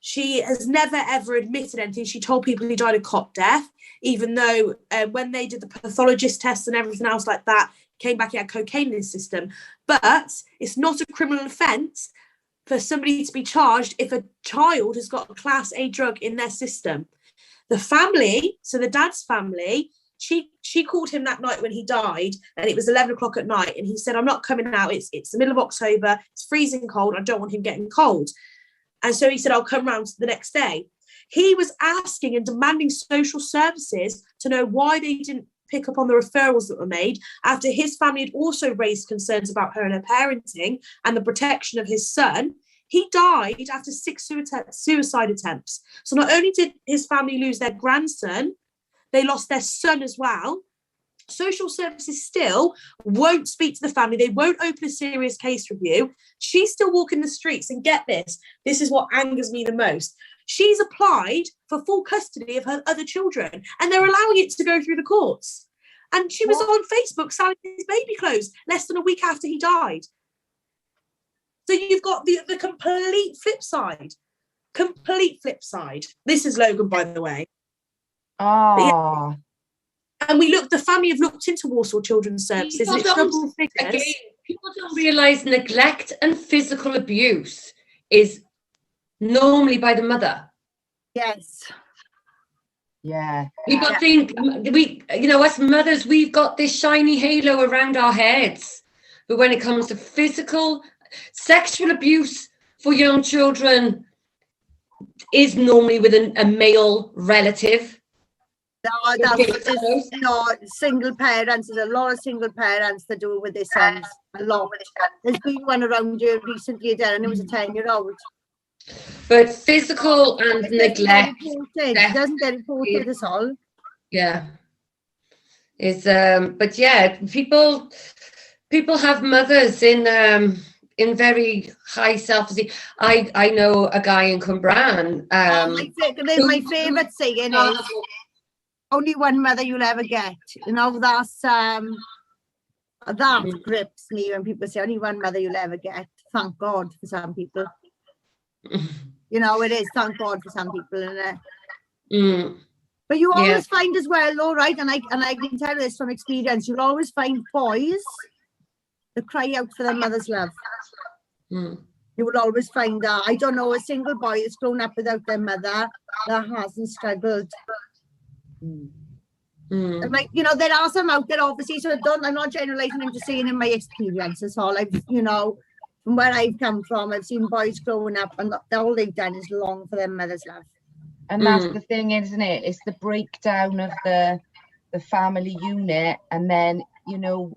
she has never ever admitted anything. She told people he died a cot death, even though when they did the pathologist tests and everything else like that, came back he had cocaine in his system. But it's not a criminal offence for somebody to be charged if a child has got a class A drug in their system. The family, so the dad's family, she called him that night when he died, and it was 11 o'clock at night, and he said, I'm not coming out, it's the middle of October, it's freezing cold, I don't want him getting cold. And so he said, I'll come round the next day. He was asking and demanding social services to know why they didn't pick up on the referrals that were made after his family had also raised concerns about her and her parenting and the protection of his son. He died after 6 suicide attempts. So not only did his family lose their grandson, they lost their son as well. Social services still won't speak to the family. They won't open a serious case review. She's still walking the streets, and get this is what angers me the most. She's applied for full custody of her other children, and they're allowing it to go through the courts. And she was on Facebook selling his baby clothes less than a week after he died. So you've got the complete flip side. Complete flip side. This is Logan, by the way. Oh. And the family have looked into Walsall Children's Services. People It's don't- double figures. Again, people don't realise neglect and physical abuse is normally by the mother. Yes. Yeah. People think us mothers, we've got this shiny halo around our heads. But when it comes to physical, sexual abuse for young children is normally with a male relative. No, that's single parents. There's a lot of single parents that do it with their sons. A lot. There's been one around here recently, and it was a 10-year-old. But physical and neglect. It doesn't get reported at all. Yeah. It's but yeah, people have mothers in very high self-esteem. I know a guy in Cumbraen. My favourite saying is only one mother you'll ever get. You know, that grips me when people say only one mother you'll ever get. Thank God for some people. You know, it is, thank God for some people, isn't it? But you always find as well, though, right? And I can tell this from experience, you'll always find boys that cry out for their mother's love. You will always find that. I don't know a single boy that's grown up without their mother that hasn't struggled. And like, you know, there are some out there, obviously, so I'm not generalizing, I'm just saying in my experience, that's all. From where I've come from, I've seen boys growing up and all they've done is long for their mother's love. And that's the thing, isn't it? It's the breakdown of the family unit. And then, you know,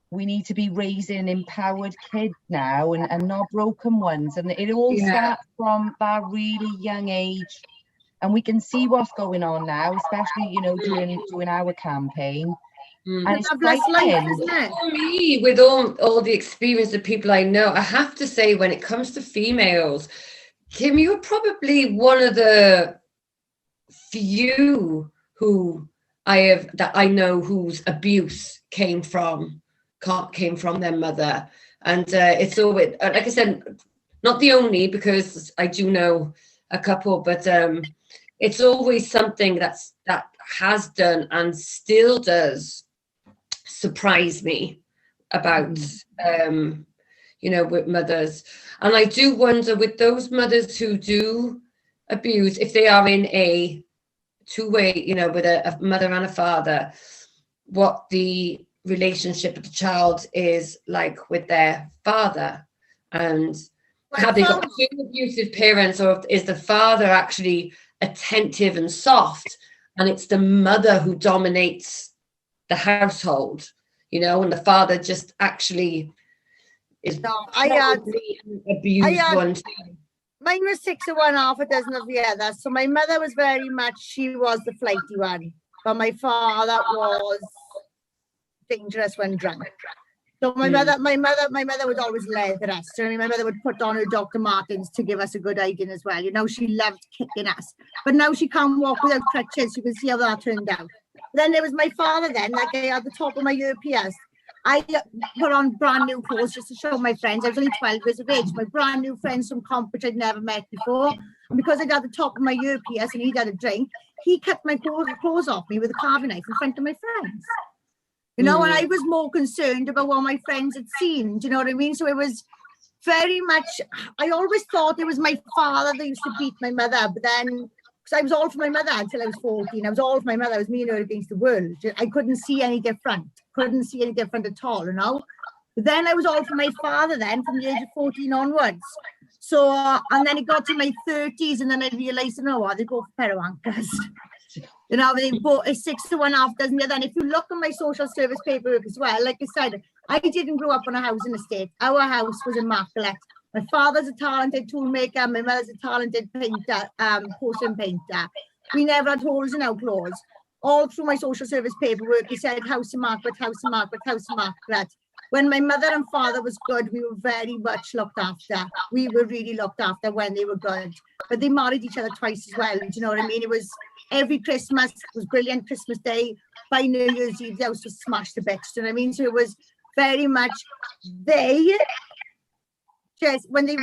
we need to be raising empowered kids now and not broken ones. And it all starts from that really young age. And we can see what's going on now, especially, you know, doing our campaign. And it's frightening. For me, with all the experience of people I know, I have to say, when it comes to females, Kim, you're probably one of the few who I know whose abuse came from their mother. And it's always, like I said, not the only, because I do know a couple, but it's always something that has done and still does surprise me about with mothers. And I do wonder, with those mothers who do abuse, if they are in a two-way, you know, with a mother and a father, what the relationship of the child is like with their father, and have they got two abusive parents, or is the father actually attentive and soft and it's the mother who dominates the household, you know, and the father just actually is abused one too. Mine was 6 of one, half a dozen of the other. So my mother was very much, she was the flighty one, but my father was dangerous when drunk. So my mother would always leather us. So my mother would put on her Dr. Martens to give us a good hygiene as well. You know, she loved kicking us. But now she can't walk without crutches. You can see how that turned out. Then there was my father then, that guy at the top of my UPS. I put on brand new clothes just to show my friends. I was only 12 years of age. My brand new friends from comp, which I'd never met before. And because I'd at the top of my UPS and he'd had a drink, he cut my clothes off me with a carving knife in front of my friends. You know, and I was more concerned about what my friends had seen. Do you know what I mean? So it was very much, I always thought it was my father that used to beat my mother, but then, because I was all for my mother until I was 14. I was all for my mother. I was me and her against the world. I couldn't see any different. Couldn't see any different at all, you know? But then I was all for my father then, from the age of 14 onwards. So, and then it got to my 30s, and then I realised, you know what, they both pair of wankers. You know, they bought a 6 to 1 half dozen. And if you look at my social service paperwork as well, like I said, I didn't grow up on a housing estate. Our house was immaculate. My father's a talented toolmaker. My mother's a talented painter, porcelain painter. We never had holes in our clothes. All through my social service paperwork, he said house immaculate, house immaculate, house immaculate. when my mother and father was good, we were very much looked after. We were really looked after when they were good. But they married each other twice as well. Do you know what I mean? It was every Christmas was brilliant. Christmas Day, by New Year's Eve, the house was smashed to bits. Do you know what I mean? So it was very much they. Yes, when they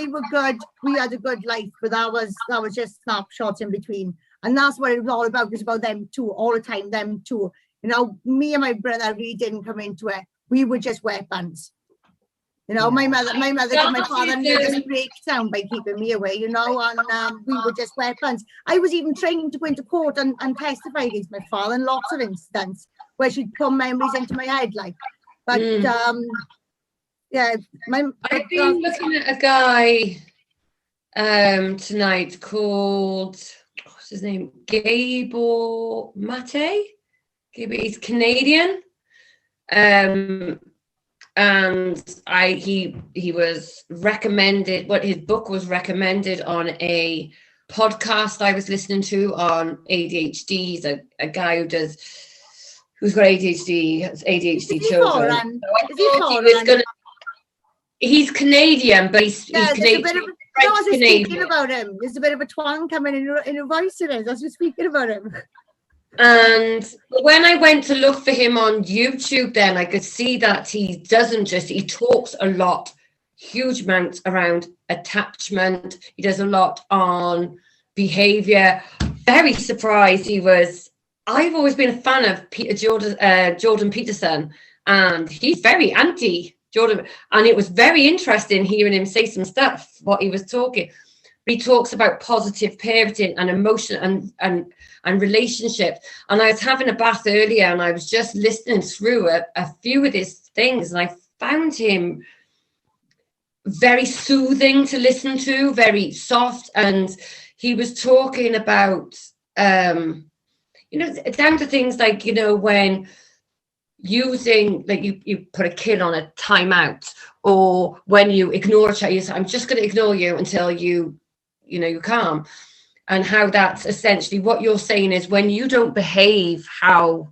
were good, we had a good life. But that was just snapshots in between, and that's what it was all about. It was about them two all the time. Them two. You know, me and my brother really didn't come into it. We were just weapons. You know, my mother and my father nervous breakdown by keeping me away, you know, and we were just weapons. I was even trained to go into court and testify against my father in lots of incidents where she'd put memories into my head, like. But yeah, I've been looking at a guy tonight called, what's his name? Gabor Mate. He's Canadian. And he was recommended, his book was recommended on a podcast I was listening to on ADHD. He's a guy who's got ADHD children. He's Canadian, but he's Canadian. Speaking about him. There's a bit of a twang coming in your voice today. That's just speaking about him. And when I went to look for him on YouTube, then I could see that he talks a lot, huge amounts around attachment. He does a lot on behavior. Very surprised I've always been a fan of Jordan Peterson, and he's very anti Jordan. And it was very interesting hearing him say some stuff, what he was talking. He talks about positive parenting and emotion and relationships. And I was having a bath earlier and I was just listening through a few of his things, and I found him very soothing to listen to, very soft. And he was talking about, down to things like, when using, like you put a kid on a timeout, or when you ignore a child, you say, I'm just going to ignore you until you calm. And how that's essentially what you're saying is, when you don't behave how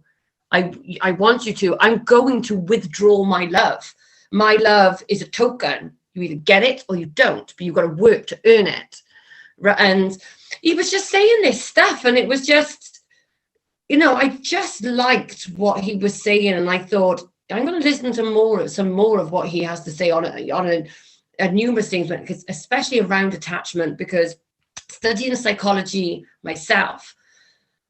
I want you to, I'm going to withdraw my love. My love is a token. You either get it or you don't, but you've got to work to earn it. And he was just saying this stuff, and it was just, I just liked what he was saying, and I thought, I'm going to listen to some more of what he has to say on numerous things, especially around attachment, because studying psychology myself,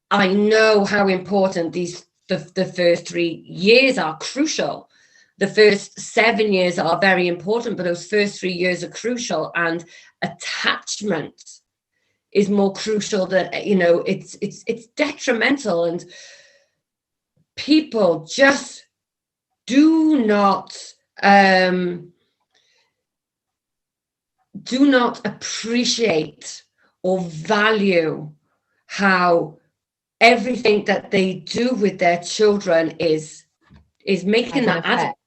I know how important the first 3 years are crucial. The first 7 years are very important, but those first 3 years are crucial, and attachment is more crucial than, it's detrimental, and people just do not appreciate or value how everything that they do with their children is making that adult.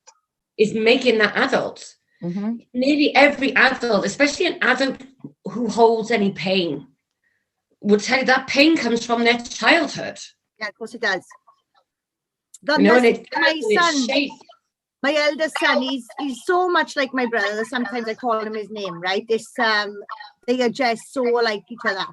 Mm-hmm. Nearly every adult, especially an adult who holds any pain, would tell you that pain comes from their childhood. Yeah, of course it does. My eldest son, he's so much like my brother. Sometimes I call him his name, right? They are just so like each other.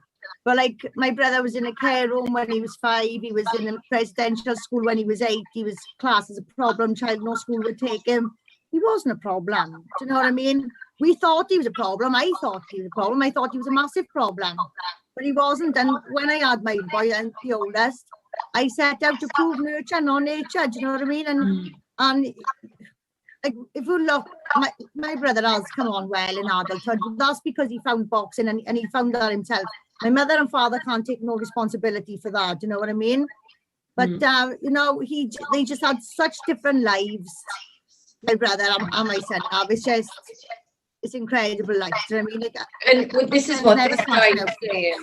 But like, my brother was in a care home when he was 5. He was in a residential school when he was 8. He was classed as a problem child. No school would take him. He wasn't a problem. Do you know what I mean? We thought he was a problem. I thought he was a problem. I thought he was a massive problem. But he wasn't. And when I had my boy and the oldest, I set out to prove nurture, not nature. Do you know what I mean? And like, if you look, my brother has come on well in adulthood. That's because he found boxing and he found that himself. My mother and father can't take no responsibility for that. Do you know what I mean? But they just had such different lives. My brother and my son have. It's incredible. Like, do you know what I mean? Like, and this is what this guy is saying.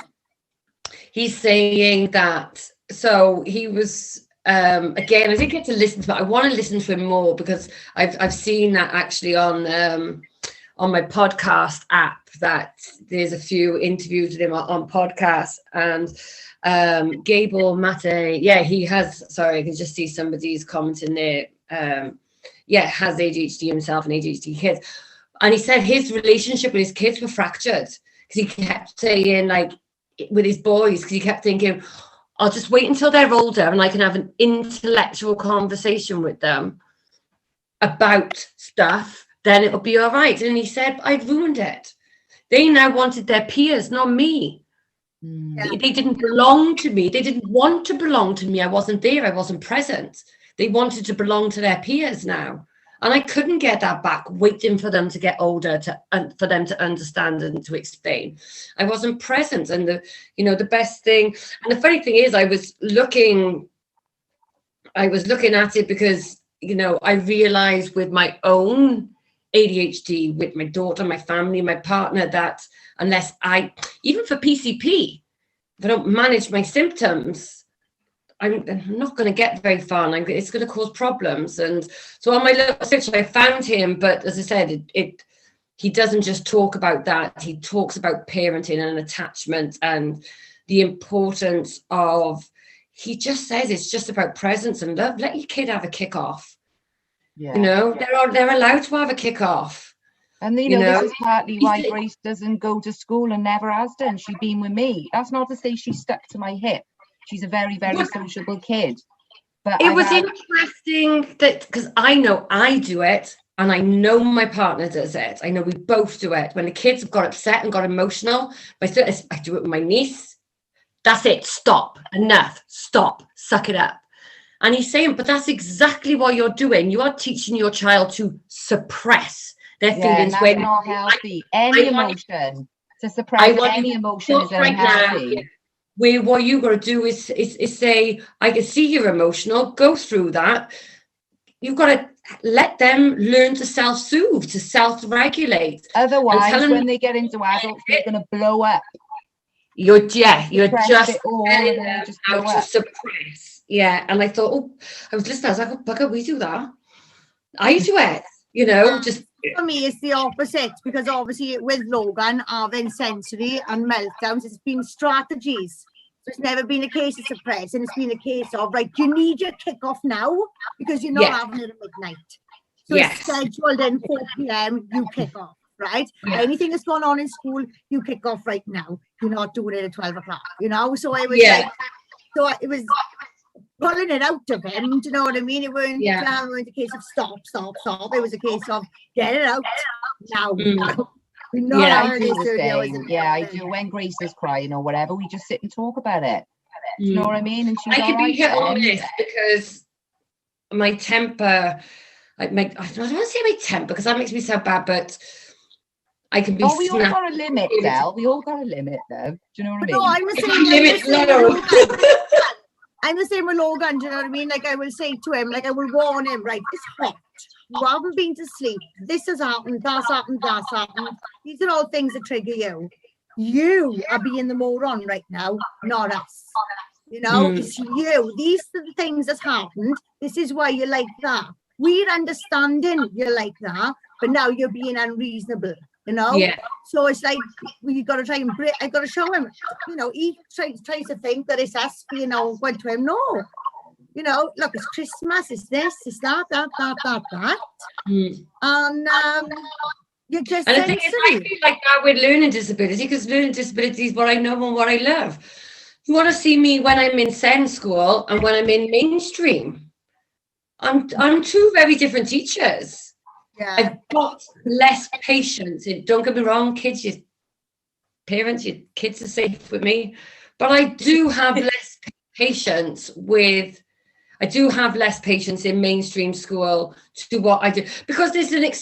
He's saying that. So he was. Again, I didn't get to listen to it. I want to listen to him more, because I've seen that actually on my podcast app, that there's a few interviews with him on podcasts. And Gabor Mate, he has. Sorry, I can just see somebody's commenting there. has ADHD himself and ADHD kids. And he said his relationship with his kids were fractured because he kept saying, like, with his boys, because he kept thinking, I'll just wait until they're older and I can have an intellectual conversation with them about stuff, then it'll be all right. And he said, I'd ruined it. They now wanted their peers, not me. They didn't belong to me. They didn't want to belong to me. I wasn't there. I wasn't present. They wanted to belong to their peers now. And I couldn't get that back, waiting for them to get older, for them to understand and to explain. I wasn't present. And the best thing, and the funny thing is, I was looking at it because, I realized with my own ADHD, with my daughter, my family, my partner, that unless even for PCP, if I don't manage my symptoms, I'm not going to get very far, and it's going to cause problems. And so on my little search, I found him, but as I said, he doesn't just talk about that. He talks about parenting and attachment and the importance of, he just says it's just about presence and love. Let your kid have a kick off. Yeah. They're allowed to have a kick off. And this is partly why Grace doesn't go to school and never has done. She's been with me. That's not to say she's stuck to my hip. She's a very, very sociable kid. But it was interesting that, because I know I do it, and I know my partner does it. I know we both do it. When the kids have got upset and got emotional, I do it with my niece. That's it. Stop. Enough. Stop. Suck it up. And he's saying, but that's exactly what you're doing. You are teaching your child to suppress their feelings. That's not healthy. Any emotion. To suppress any emotion is unhealthy. Now, where what you got to do is say, I can see you're emotional. Go through that. You've got to let them learn to self-soothe, to self-regulate. Otherwise, when they get into adults, they're going to blow up. You're just telling them how to suppress. Yeah, and I thought, I was listening. I was like, oh, bugger, we do that. I do it. Just for me, it's the opposite, because obviously with Logan having sensory and meltdowns, it's been strategies. So it's never been a case of suppressing. It's been a case of, right, you need your kick off now because you're not having it at midnight. So it's scheduled in 4 p.m. You kick off, right? Anything that's going on in school, you kick off right now. You're not doing it at 12 o'clock. So it was it was pulling it out of him. Do you know what I mean? It weren't a case of stop. It was a case of get it out now. I do the same. I do. When Grace is crying or whatever, we just sit and talk about it. You know what I mean? And she's I can be hit on this because my temper, I don't want to say my temper because that makes me sound bad, but I can be. Oh, we all got a limit, Del. We all got a limit, though. Do you know what I mean? No, I'm the same. I'm the same with Logan, do you know what I mean? Like, I will say to him, like, I will warn him, right, it's hot. You haven't been to sleep. This has happened, that's happened. These are all things that trigger you. You are being the moron right now, not us. It's you. These are the things that's happened. This is why you're like that. We're understanding you're like that, but now you're being unreasonable. So it's like we got to try and I got to show him. He tries to think that it's us. Went to him. No, look, it's Christmas. It's this. It's that. And you're just. And the thing is, I feel like that with learning disability, because learning disability is what I know and what I love. You want to see me when I'm in SEND school and when I'm in mainstream. I'm two very different teachers. Yeah. I've got less patience. Don't get me wrong, kids, your parents, your kids are safe with me, but I do have less patience in mainstream school to what I do, because there's a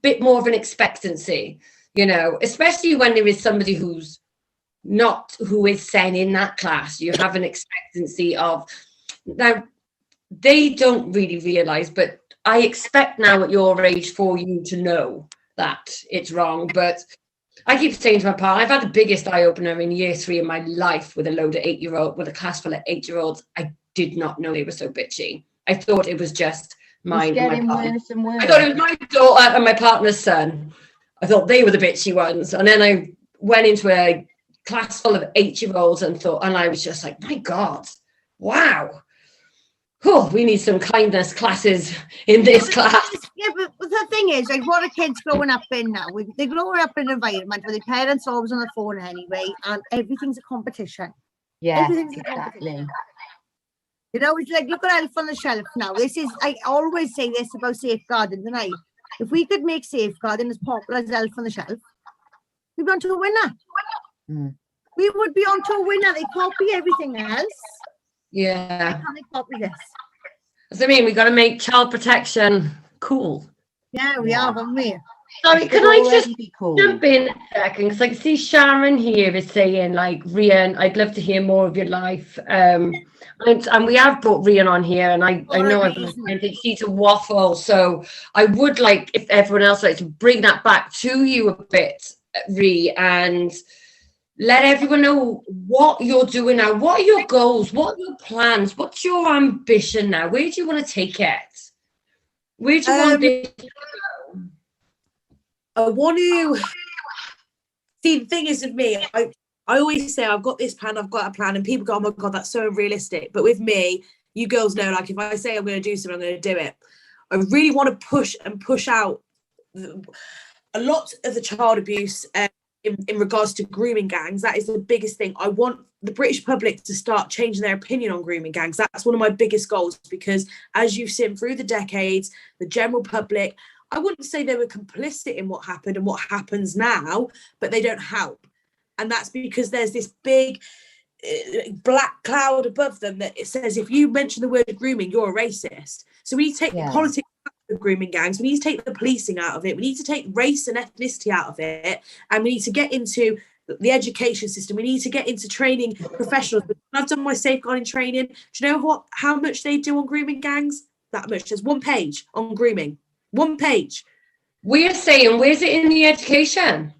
bit more of an expectancy, especially when there is somebody who is SEN in that class. You have an expectancy of, now they don't really realize, but I expect now at your age for you to know that it's wrong. But I keep saying to my partner, I've had the biggest eye-opener in year 3 of my life with a class full of 8-year-olds. I did not know they were so bitchy. I thought it was just my partner. I thought it was my daughter and my partner's son. I thought they were the bitchy ones. And then I went into a class full of 8-year-olds and I was just like, my God, wow. Oh, we need some kindness classes in this class. Yeah, but the thing is, like, what are kids growing up in now? They're growing up in an environment where their parents are always on the phone anyway, and everything's a competition. Yeah, Everything's a exactly. competition. You know, it's like, look at Elf on the Shelf now. I always say this about safeguarding, don't I? If we could make safeguarding as popular as Elf on the Shelf, we'd be on to a winner. Mm. We would be on to a winner. They copy everything else. Yeah. Why can't they copy this? That's what I mean. We got to make child protection cool. Yeah, we Yeah. have, haven't we? Sorry, It can would I just already be cool. jump in a second? Because I see Sharon here is saying, like, Rian, I'd love to hear more of your life. And we have brought Rian on here, and I know I've been she's a waffle. So I would like, if everyone else likes to bring that back to you a bit, Rhi, and let everyone know what you're doing now. What are your goals? What are your plans? What's your ambition now? Where do you want to take it? Where do you want this? I want to see, the thing is with me, I always say I've got this plan, I've got a plan, and people go, oh my God, that's so unrealistic. But with me, you girls know, like, if I say I'm going to do something, I'm going to do it. I really want to push out a lot of the child abuse in regards to grooming gangs. That is the biggest thing. I want the British public to start changing their opinion on grooming gangs. That's one of my biggest goals, because as you've seen through the decades, the general public, I wouldn't say they were complicit in what happened and what happens now, but they don't help. And that's because there's this big black cloud above them that it says, if you mention the word grooming, you're a racist. So we need to take the politics out of grooming gangs. We need to take the policing out of it. We need to take race and ethnicity out of it. And we need to get into the education system. We need to get into training professionals. I've done my safeguarding training. Do you know how much they do on grooming gangs? That much. There's one page on grooming. One page. We're saying, where's it in the education?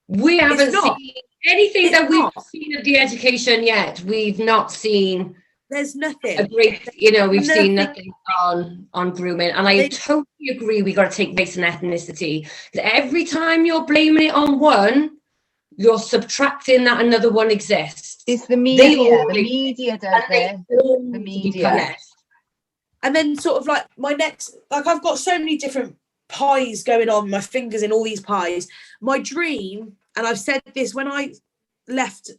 We haven't seen anything that we've seen of the education yet. We've not seen. There's nothing. A great, we've seen nothing on grooming. And I totally agree. We got to take race and ethnicity. Every time you're blaming it on one, you're subtracting that another one exists. It's the media. The media does it. The media. And then sort of like my next, like, I've got so many different pies going on, my fingers in all these pies. My dream, and I've said this when I left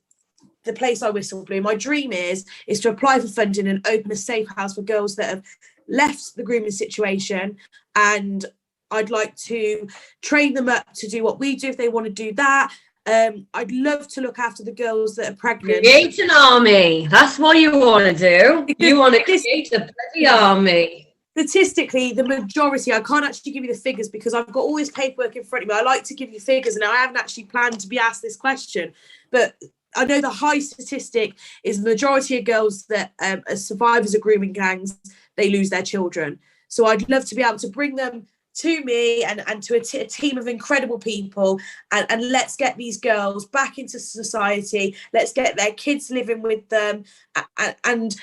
the place I whistle blew, my dream is to apply for funding and open a safe house for girls that have left the grooming situation. And I'd like to train them up to do what we do if they want to do that. I'd love to look after the girls that are pregnant. Create an army. That's what you want to do. You want to create a bloody army. Statistically, the majority, I can't actually give you the figures because I've got all this paperwork in front of me. I like to give you figures, and I haven't actually planned to be asked this question. But I know the high statistic is the majority of girls that are survivors of grooming gangs, they lose their children. So I'd love to be able to bring them to me and to a team of incredible people, and let's get these girls back into society. Let's get their kids living with them. And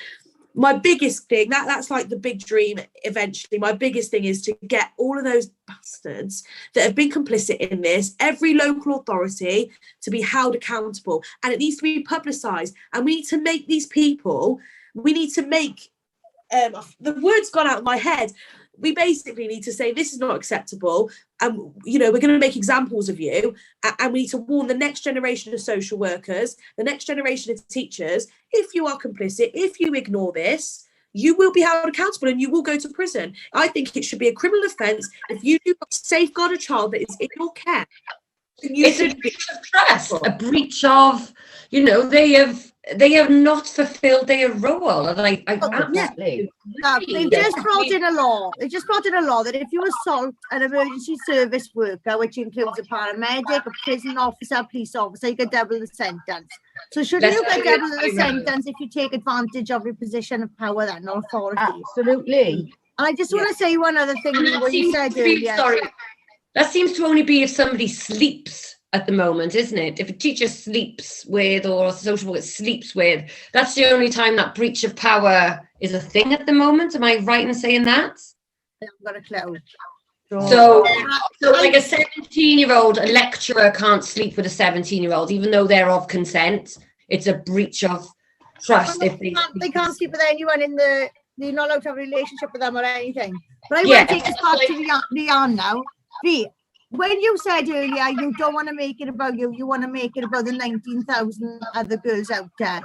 my biggest thing, that's like the big dream eventually. My biggest thing is to get all of those bastards that have been complicit in this, every local authority, to be held accountable. And it needs to be publicised. And we need to make these people, the word's gone out of my head. We basically need to say this is not acceptable, and we're going to make examples of you, and we need to warn the next generation of social workers, the next generation of teachers, if you are complicit, if you ignore this, you will be held accountable and you will go to prison. I think it should be a criminal offence if you do not safeguard a child that is in your care. It's a breach of trust, a breach of, they have not fulfilled their role. And I absolutely. They've just brought in a law. They just brought in a law that if you assault an emergency service worker, which includes a paramedic, a prison officer, a police officer, you get double the sentence. So should you get double the sentence if you take advantage of your position of power then, or authority? Absolutely. And I just want to say one other thing what you said earlier. Sorry. That seems to only be if somebody sleeps at the moment, isn't it? If a teacher sleeps with, or a social worker sleeps with, that's the only time that breach of power is a thing at the moment. Am I right in saying that? I haven't got a clue. So like a 17-year-old, a lecturer can't sleep with a 17-year-old, even though they're of consent. It's a breach of trust. They can't sleep with anyone in the you're not allowed to have a relationship with them or anything. But I Yeah. want to take this back to Leanne now. V, when you said earlier you don't want to make it about you, you want to make it about the 19,000 other girls out there.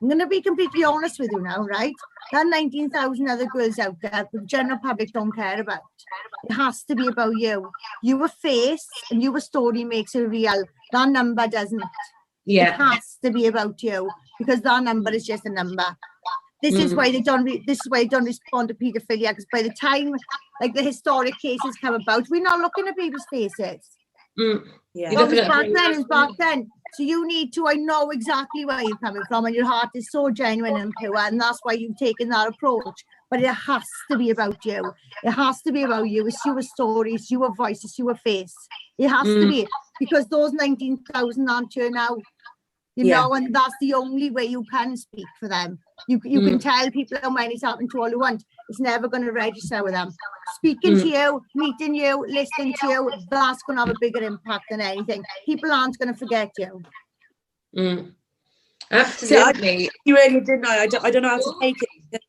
I'm going to be completely honest with you now, right? That 19,000 other girls out there, the general public don't care about. It has to be about you. Your face and your story makes it real. That number doesn't. It Yeah. has to be about you because that number is just a number. This is why they don't. This is why they don't respond to paedophilia, because by the time like the historic cases come about, we're not looking at people's faces. Mm. Yeah. You're What was looking at back things- then is back then. So you need to. I know exactly where you're coming from, and your heart is so genuine and pure, and that's why you've taken that approach. But it has to be about you. It has to be about you. It's your story, it's your voice, it's your face. It has to be, because those 19,000 aren't turn out. You Yeah. know, and that's the only way you can speak for them. You can tell people how many it's happened to all you want. It's never going to register with them. Speaking to you, meeting you, listening to you, that's going to have a bigger impact than anything. People aren't going to forget you. Absolutely. You really did know. I don't know how to take it.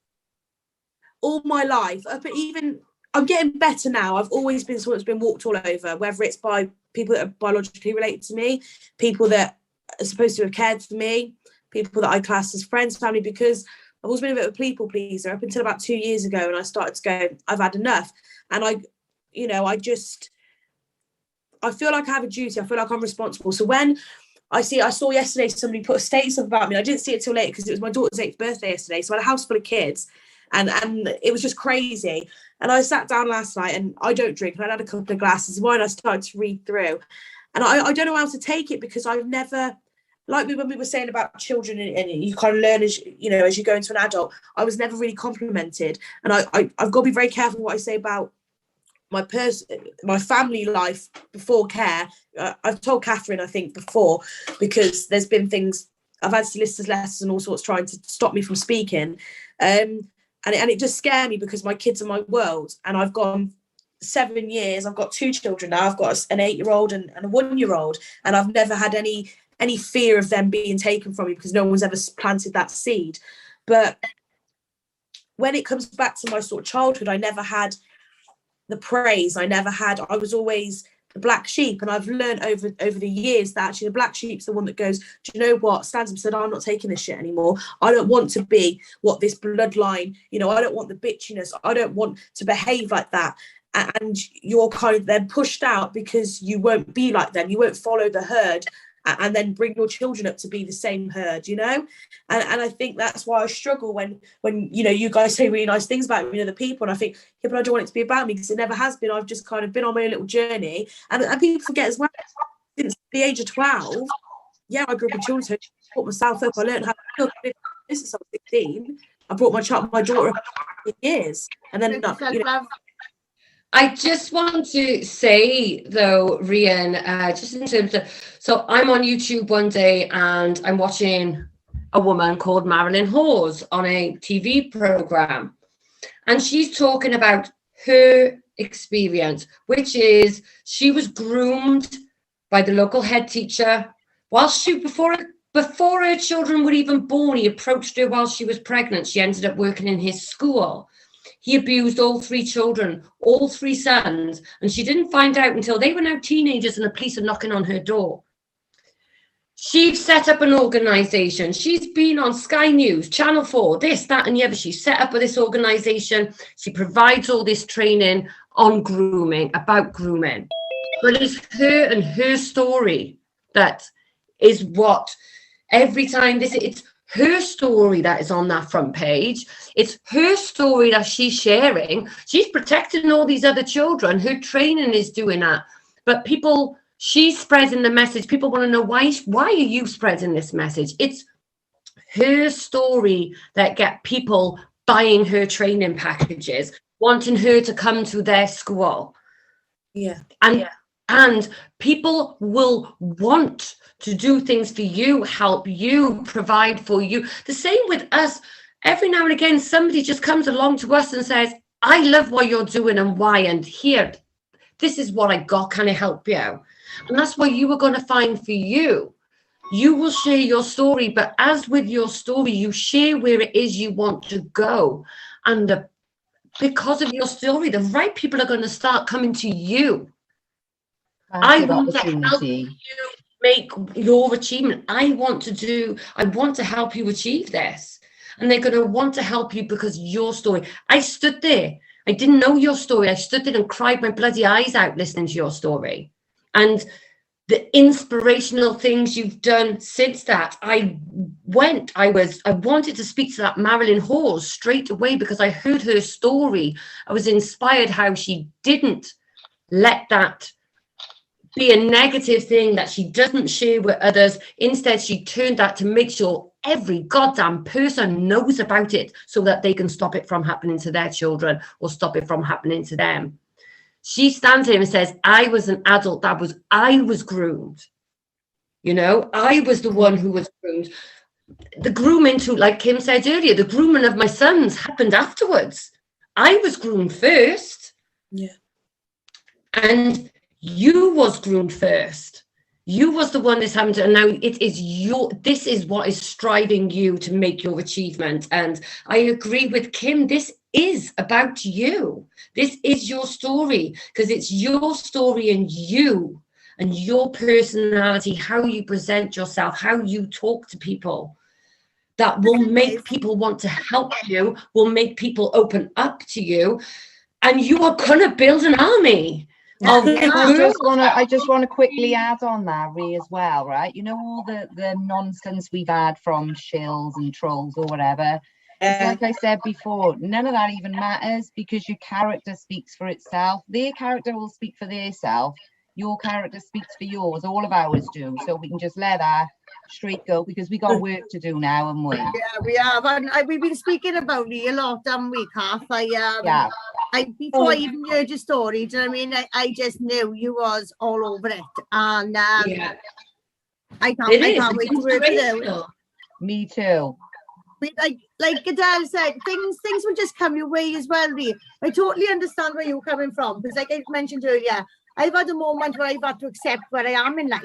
All my life, but even I'm getting better now. I've always been someone that's been walked all over, whether it's by people that are biologically related to me, people that are supposed to have cared for me, people that I class as friends, family, because I've always been a bit of a people pleaser up until about 2 years ago, and I started to go, I've had enough. And I feel like I have a duty. I feel like I'm responsible. So when I saw yesterday somebody put a status up about me. I didn't see it till late because it was my daughter's 8th birthday yesterday. So I had a house full of kids, and it was just crazy. And I sat down last night, and I don't drink, and I had a couple of glasses of wine. I started to read through, and I don't know how to take it, because I've never, like when we were saying about children, and you kind of learn as you go into an adult. I was never really complimented, and I've got to be very careful what I say about my family life before care. I've told Catherine, I think, before, because there's been things, I've had solicitors' letters and all sorts trying to stop me from speaking, and it just scared me, because my kids are my world, and I've gone 7 years. I've got 2 children now. I've got an 8-year-old and a 1-year-old, and I've never had any fear of them being taken from me, because no one's ever planted that seed. But when it comes back to my sort of childhood, I never had the praise. I was always the black sheep, and I've learned over the years that actually the black sheep's the one that goes, do you know what, stands up and said, I'm not taking this shit anymore. I don't want to be what this bloodline, I don't want the bitchiness, I don't want to behave like that. And you're kind of then pushed out because you won't be like them, you won't follow the herd, and then bring your children up to be the same herd, and I think that's why I struggle when you guys say really nice things about me, the people, and I think, yeah, but I don't want it to be about me, because it never has been. I've just kind of been on my own little journey, and people forget as well, since the age of 12, yeah, I grew up in children's home, I brought myself up, I learned how to cook. Since I was 16, I brought my daughter up for years, and then I just want to say, though, Rian, just in terms of, so I'm on YouTube one day and I'm watching a woman called Marilyn Hawes on a TV program, and she's talking about her experience, which is she was groomed by the local head teacher before her children were even born. He approached her while she was pregnant. She ended up working in his school. He abused all 3 children, all 3 sons, and she didn't find out until they were now teenagers and the police are knocking on her door. She's set up an organisation. She's been on Sky News, Channel 4, this, that, and the other. She's set up with this organisation. She provides all this training on grooming, about grooming. But it's her and her story that is what every time it's her story that is on that front page. It's her story that she's sharing. She's protecting all these other children. Her training is doing that. But she's spreading the message. People want to know, why are you spreading this message? It's her story that get people buying her training packages, wanting her to come to their school. Yeah. And people will want to do things for you, help you, provide for you. The same with us. Every now and again, somebody just comes along to us and says, I love what you're doing and why, and here, this is what I got, can I help you? And that's what you are going to find for you. You will share your story, but as with your story, you share where it is you want to go. And because of your story, the right people are going to start coming to you. I want to help you make your achievement. I want to help you achieve this. And they're going to want to help you because your story. I stood there. I didn't know your story. I stood there and cried my bloody eyes out listening to your story. And the inspirational things you've done since that. I wanted to speak to that Marilyn Hawes straight away because I heard her story. I was inspired how she didn't let that be a negative thing that she doesn't share with others. Instead, she turned that to make sure every goddamn person knows about it so that they can stop it from happening to their children or stop it from happening to them. She stands here and says, I was an adult I was groomed. You know, I was the one who was groomed. The grooming too, like Kim said earlier, the grooming of my sons happened afterwards. I was groomed first. Yeah. And you was groomed first. You was the one this happened to, and now this is what is striving you to make your achievement. And I agree with Kim, this is about you. This is your story, because it's your story and you and your personality, how you present yourself, how you talk to people, that will make people want to help you, will make people open up to you, and you are gonna build an army. I just want to quickly add on that, Ree, as well, right? You know, all the nonsense we've had from shills and trolls or whatever. Like I said before, none of that even matters because your character speaks for itself. Their character will speak for their self. Your character speaks for yours. All of ours do. So we can just let that straight go because we got work to do now, haven't we? Yeah, we have. And we've been speaking about it a lot, haven't we, Kath? Before I even heard your story, do you know what I mean? I just knew you was all over it. And I can't wait to work with you. Me too. Like Adele said, things will just come your way as well, Ree. I totally understand where you're coming from because, like I mentioned earlier, I've had a moment where I've had to accept where I am in life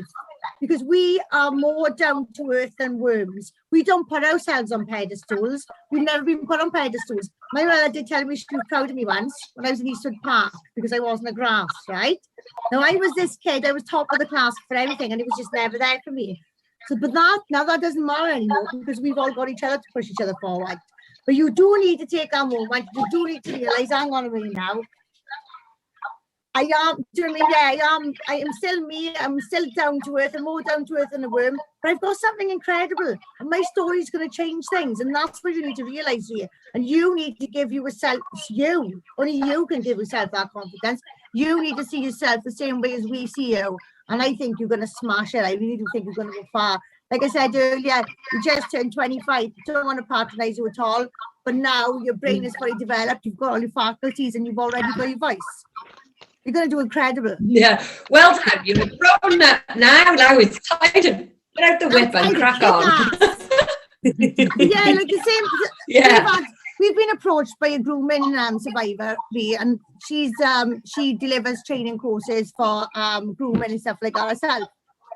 because we are more down to earth than worms. We don't put ourselves on pedestals. We've never been put on pedestals. My mother did tell me she was proud of me once when I was in Eastwood Park because I wasn't a grass, right? Now I was this kid, I was top of the class for everything and it was just never there for me. So, but now that doesn't matter anymore because we've all got each other to push each other forward. But you do need to take that moment. You do need to realize, hang on a minute now. I am, do you know what I mean? Yeah, I am still me. I'm still down to earth. I'm more down to earth than a worm. But I've got something incredible. And my story is going to change things. And that's what you need to realize here. And you need to give yourself, only you can give yourself that confidence. You need to see yourself the same way as we see you. And I think you're going to smash it. I really do think you're going to go far. Like I said earlier, you just turned 25. Don't want to patronize you at all. But now your brain is fully developed. You've got all your faculties and you've already got your voice. You're going to do incredible. Yeah, well done. You've grown up now. Now it's time to put out the whip and crack on. Yeah, like the same. Yeah. We've been approached by a grooming survivor, and she delivers training courses for grooming and stuff like that herself.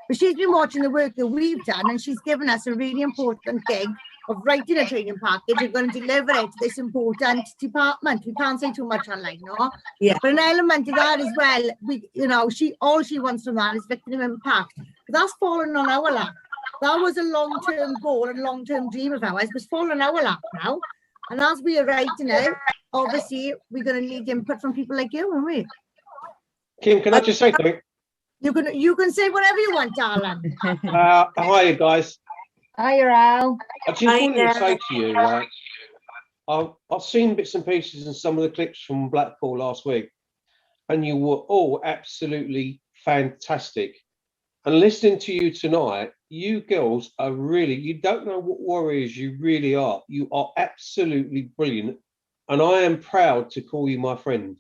But she's been watching the work that we've done, and she's given us a really important gig of writing a training package. We're going to deliver it to this important department. We can't say too much online, no? Yeah. But an element of that as well, all she wants from that is victim impact. But that's fallen on our lap. That was a long-term goal and long-term dream of ours, but it's fallen on our lap now. And as we are writing it, obviously, we're going to need input from people like you, aren't we? Kim, can I just say something? You can say whatever you want, darling. Hi, guys. Hi, Al. I just wanted to say to you, right, I've seen bits and pieces and some of the clips from Blackpool last week, and you were all absolutely fantastic. And listening to you tonight, you girls are really, you don't know what warriors you really are. You are absolutely brilliant. And I am proud to call you my friend.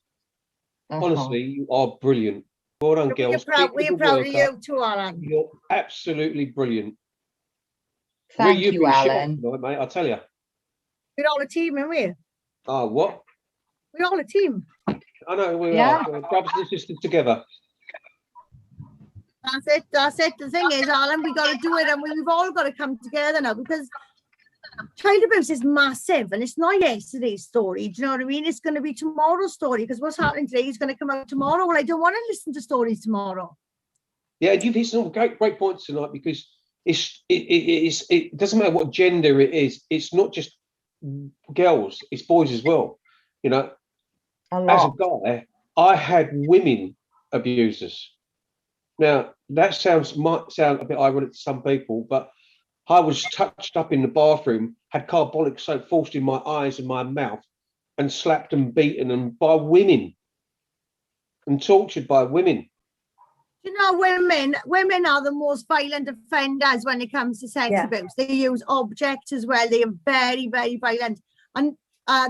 Honestly, you are brilliant. Well done, girls. We're proud of you too, Alan. You're absolutely brilliant. Thank you, Alan. Tonight, mate, I tell you. We're all a team, aren't we? Oh, what? We're all a team. I know, we are. We're brothers and sisters together. That's it. The thing is, Alan, we got to do it, and we've all got to come together now because child abuse is massive, and it's not yesterday's story. Do you know what I mean? It's going to be tomorrow's story, because what's happening today is going to come out tomorrow. Well, I don't want to listen to stories tomorrow. Yeah, you've hit some great points tonight, because it doesn't matter what gender it is. It's not just girls; it's boys as well. You know, as a guy, I had women abusers. Now that might sound a bit ironic to some people, but I was touched up in the bathroom, had carbolic soap forced in my eyes and my mouth, and slapped and beaten and by women, and tortured by women. You know, women are the most violent offenders when it comes to sex abuse. They use objects as well. They are very, very violent. And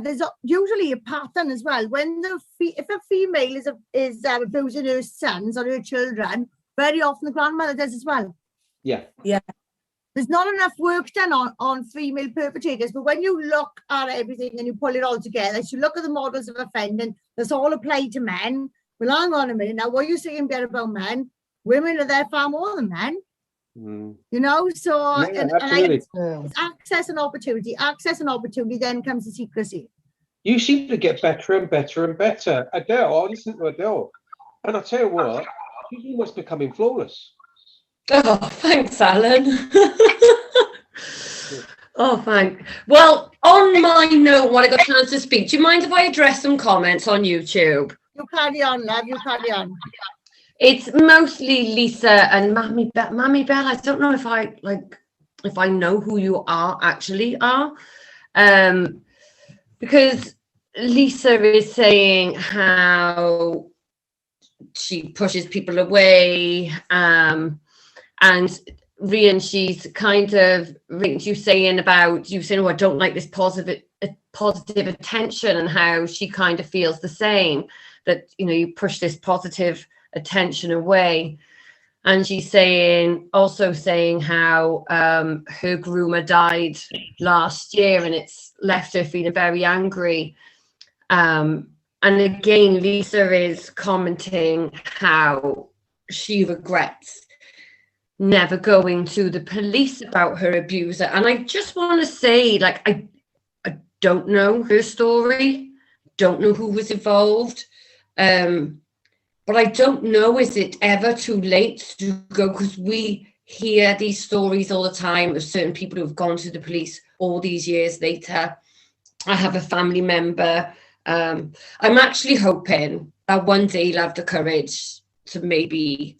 there's usually a pattern as well. When if a female is abusing her sons or her children, very often the grandmother does as well. Yeah. There's not enough work done on female perpetrators, but when you look at everything and you pull it all together, so you look at the models of offending, that's all applied to men. Well, hang on a minute. Now, what you're saying about men, women are there far more than men. You know, so absolutely. It's access and opportunity. Access and opportunity, then comes the secrecy. You seem to get better and better and better. Adele, I listen to Adele, and I tell you what, she's almost becoming flawless. Oh, thanks, Alan. Oh, thanks. Well, on my note, when I got a chance to speak, do you mind if I address some comments on YouTube? You carry on, love. You carry on. It's mostly Lisa and Mammy Bell. I don't know if I know who you actually are, because Lisa is saying how she pushes people away, and Rian, she's kind of you saying, oh, I don't like this positive attention, and how she kind of feels the same, that, you know, you push this positive attention away. And she's also saying how her groomer died last year, and it's left her feeling very angry. And again, Lisa is commenting how she regrets never going to the police about her abuser. And I just want to say, like, I don't know her story, don't know who was involved, but I don't know, is it ever too late to go? Because we hear these stories all the time of certain people who have gone to the police all these years later. I have a family member. I'm actually hoping that one day he'll have the courage to maybe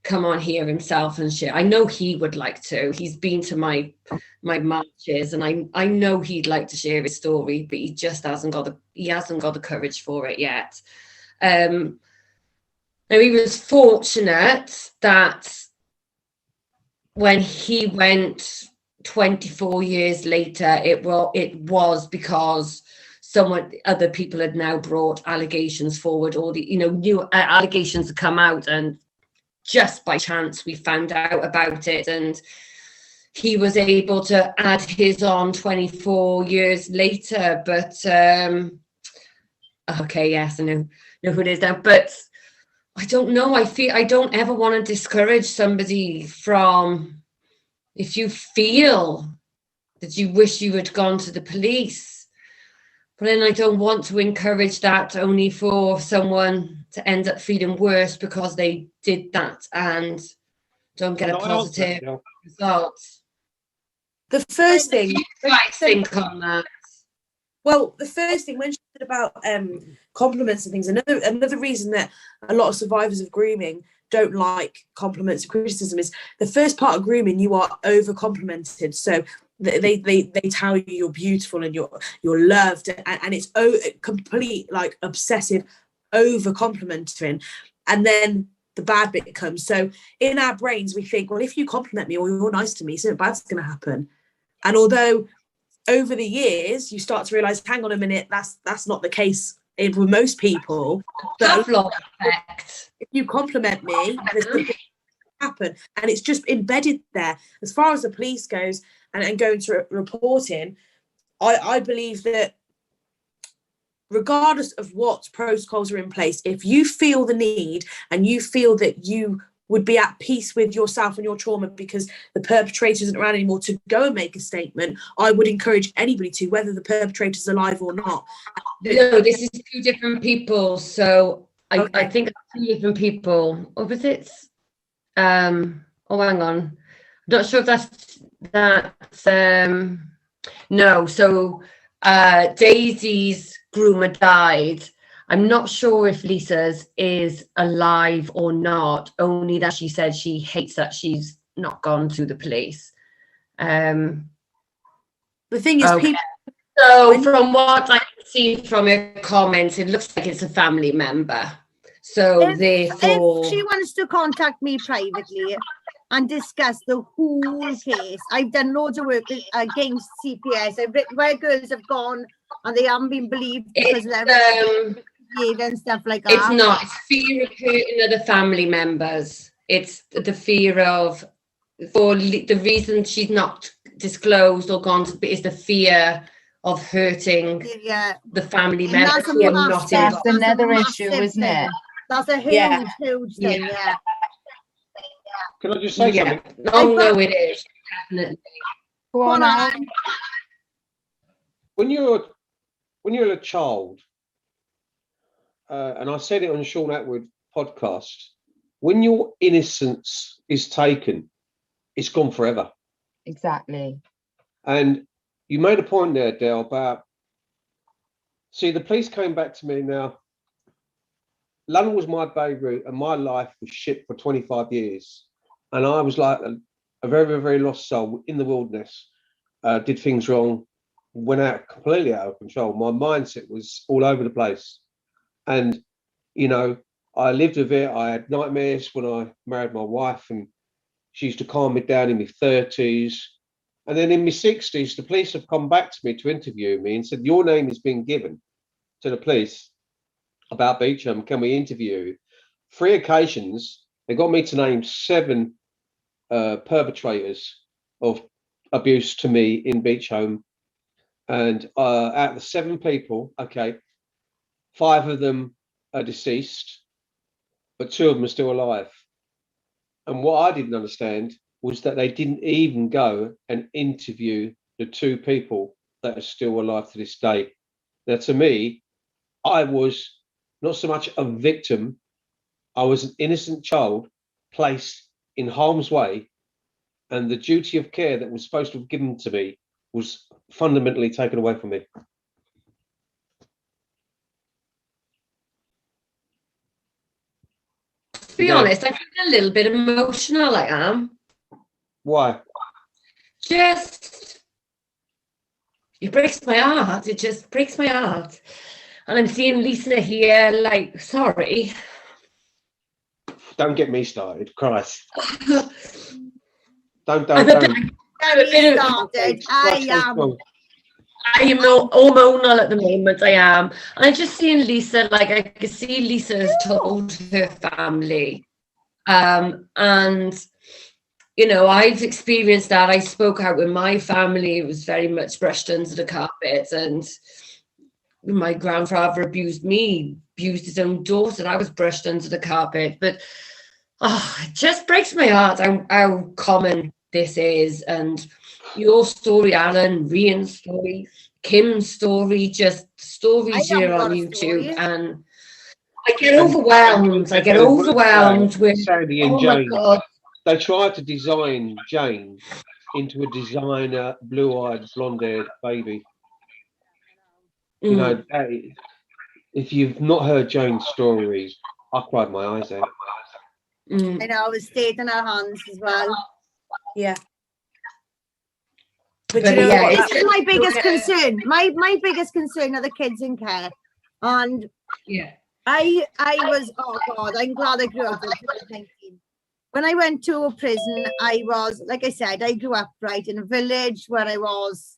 come on here himself and share. I know he would like to. He's been to my marches, and I know he'd like to share his story, but he just hasn't got the courage for it yet. Now, he was fortunate that when he went 24 years later, it was because other people had now brought allegations forward, or new allegations had come out, and just by chance we found out about it, and he was able to add his on 24 years later. But okay, yes, I know who it is now, but I don't know. I don't ever want to discourage somebody from, if you feel that you wish you had gone to the police, but then I don't want to encourage that only for someone to end up feeling worse because they did that and don't get a positive result. The first thing I think on that. Well, the first thing, when she said about compliments and things, another reason that a lot of survivors of grooming don't like compliments and criticism is the first part of grooming, you are over complimented. So they tell you you're beautiful and you're loved, and it's complete, like, obsessive over complimenting. And then the bad bit comes. So in our brains, we think, well, if you compliment me or you're nice to me, something bad's going to happen. And although over the years, you start to realise, hang on a minute, that's not the case with most people. But if you compliment me, there's something happen, and it's just embedded there. As far as the police goes and going to reporting, I believe that regardless of what protocols are in place, if you feel the need and you feel that you would be at peace with yourself and your trauma because the perpetrator isn't around anymore to go and make a statement, I would encourage anybody to, whether the perpetrator's alive or not. No, this is two different people. So I Okay. think two different people. Or was it? Oh, hang on. I'm not sure if that's no. So Daisy's groomer died. I'm not sure if Lisa's is alive or not, only that she said she hates that she's not gone to the police. The thing is, Okay. people. So from what I can see from your comments, it looks like it's a family member. So therefore, If she wants to contact me privately and discuss the whole case, I've done loads of work against CPS. I've written where girls have gone and they haven't been believed because of their behavior and stuff like that. it's not. It's fear of hurting other family members. It's the fear of, the reason she's not disclosed or gone to, is the fear of hurting Yeah, the family And members that's a who are massive- not That's involved. another massive issue, isn't thing. it? that's a huge, Yeah. huge thing. Yeah. Can I just say Yeah. something? No, it is definitely. Go Go on, on, Alan. Alan. When you're a child, and I said it on Sean Atwood podcast, when your innocence is taken, it's gone forever. Exactly. And you made a point there, Dale, about, see, the police came back to me now. London was my baby and my life was shit for 25 years. And I was like a very, very, very lost soul in the wilderness, did things wrong, went out completely out of control. My mindset was all over the place. And, you know, I lived with it. I had nightmares when I married my wife, and she used to calm me down in my 30s. And then in my 60s, the police have come back to me to interview me and said, your name has been given to the police about Beecham. Can we interview you? 3 occasions, they got me to name 7 perpetrators of abuse to me in Beecham. And out of the 7 people, okay, 5 of them are deceased, but 2 of them are still alive. And what I didn't understand was that they didn't even go and interview the 2 people that are still alive to this day. Now, to me, I was not so much a victim, I was an innocent child placed in harm's way, and the duty of care that was supposed to have given to me was fundamentally taken away from me. To be honest, I feel a little bit emotional, I am. Why? Just, it breaks my heart. It just breaks my heart. And I'm seeing Lisa here, like, sorry. Don't get me started, Christ. Don't. Very started. I am all hormonal at the moment, I am. And I'm just seeing Lisa, like, I can see Lisa has told her family. And, you know, I've experienced that. I spoke out with my family. It was very much brushed under the carpet. And my grandfather abused me, abused his own daughter. I was brushed under the carpet. But it just breaks my heart how common this is. And your story, Alan, Rian's story, Kim's story, just stories here on YouTube. And I get overwhelmed. I get overwhelmed with, Sandy and oh my Jane. God. They tried to design Jane into a designer, blue-eyed, blonde-haired baby. You know, if you've not heard Jane's story, I cried my eyes out. I know, it stayed in our hands as well. Yeah. But you know yeah, what? This is my biggest concern. My biggest concern are the kids in care. And Yeah. I was, oh God, I'm glad I grew up in 2019. When I went to a prison, I was, like I said, I grew up right in a village where I was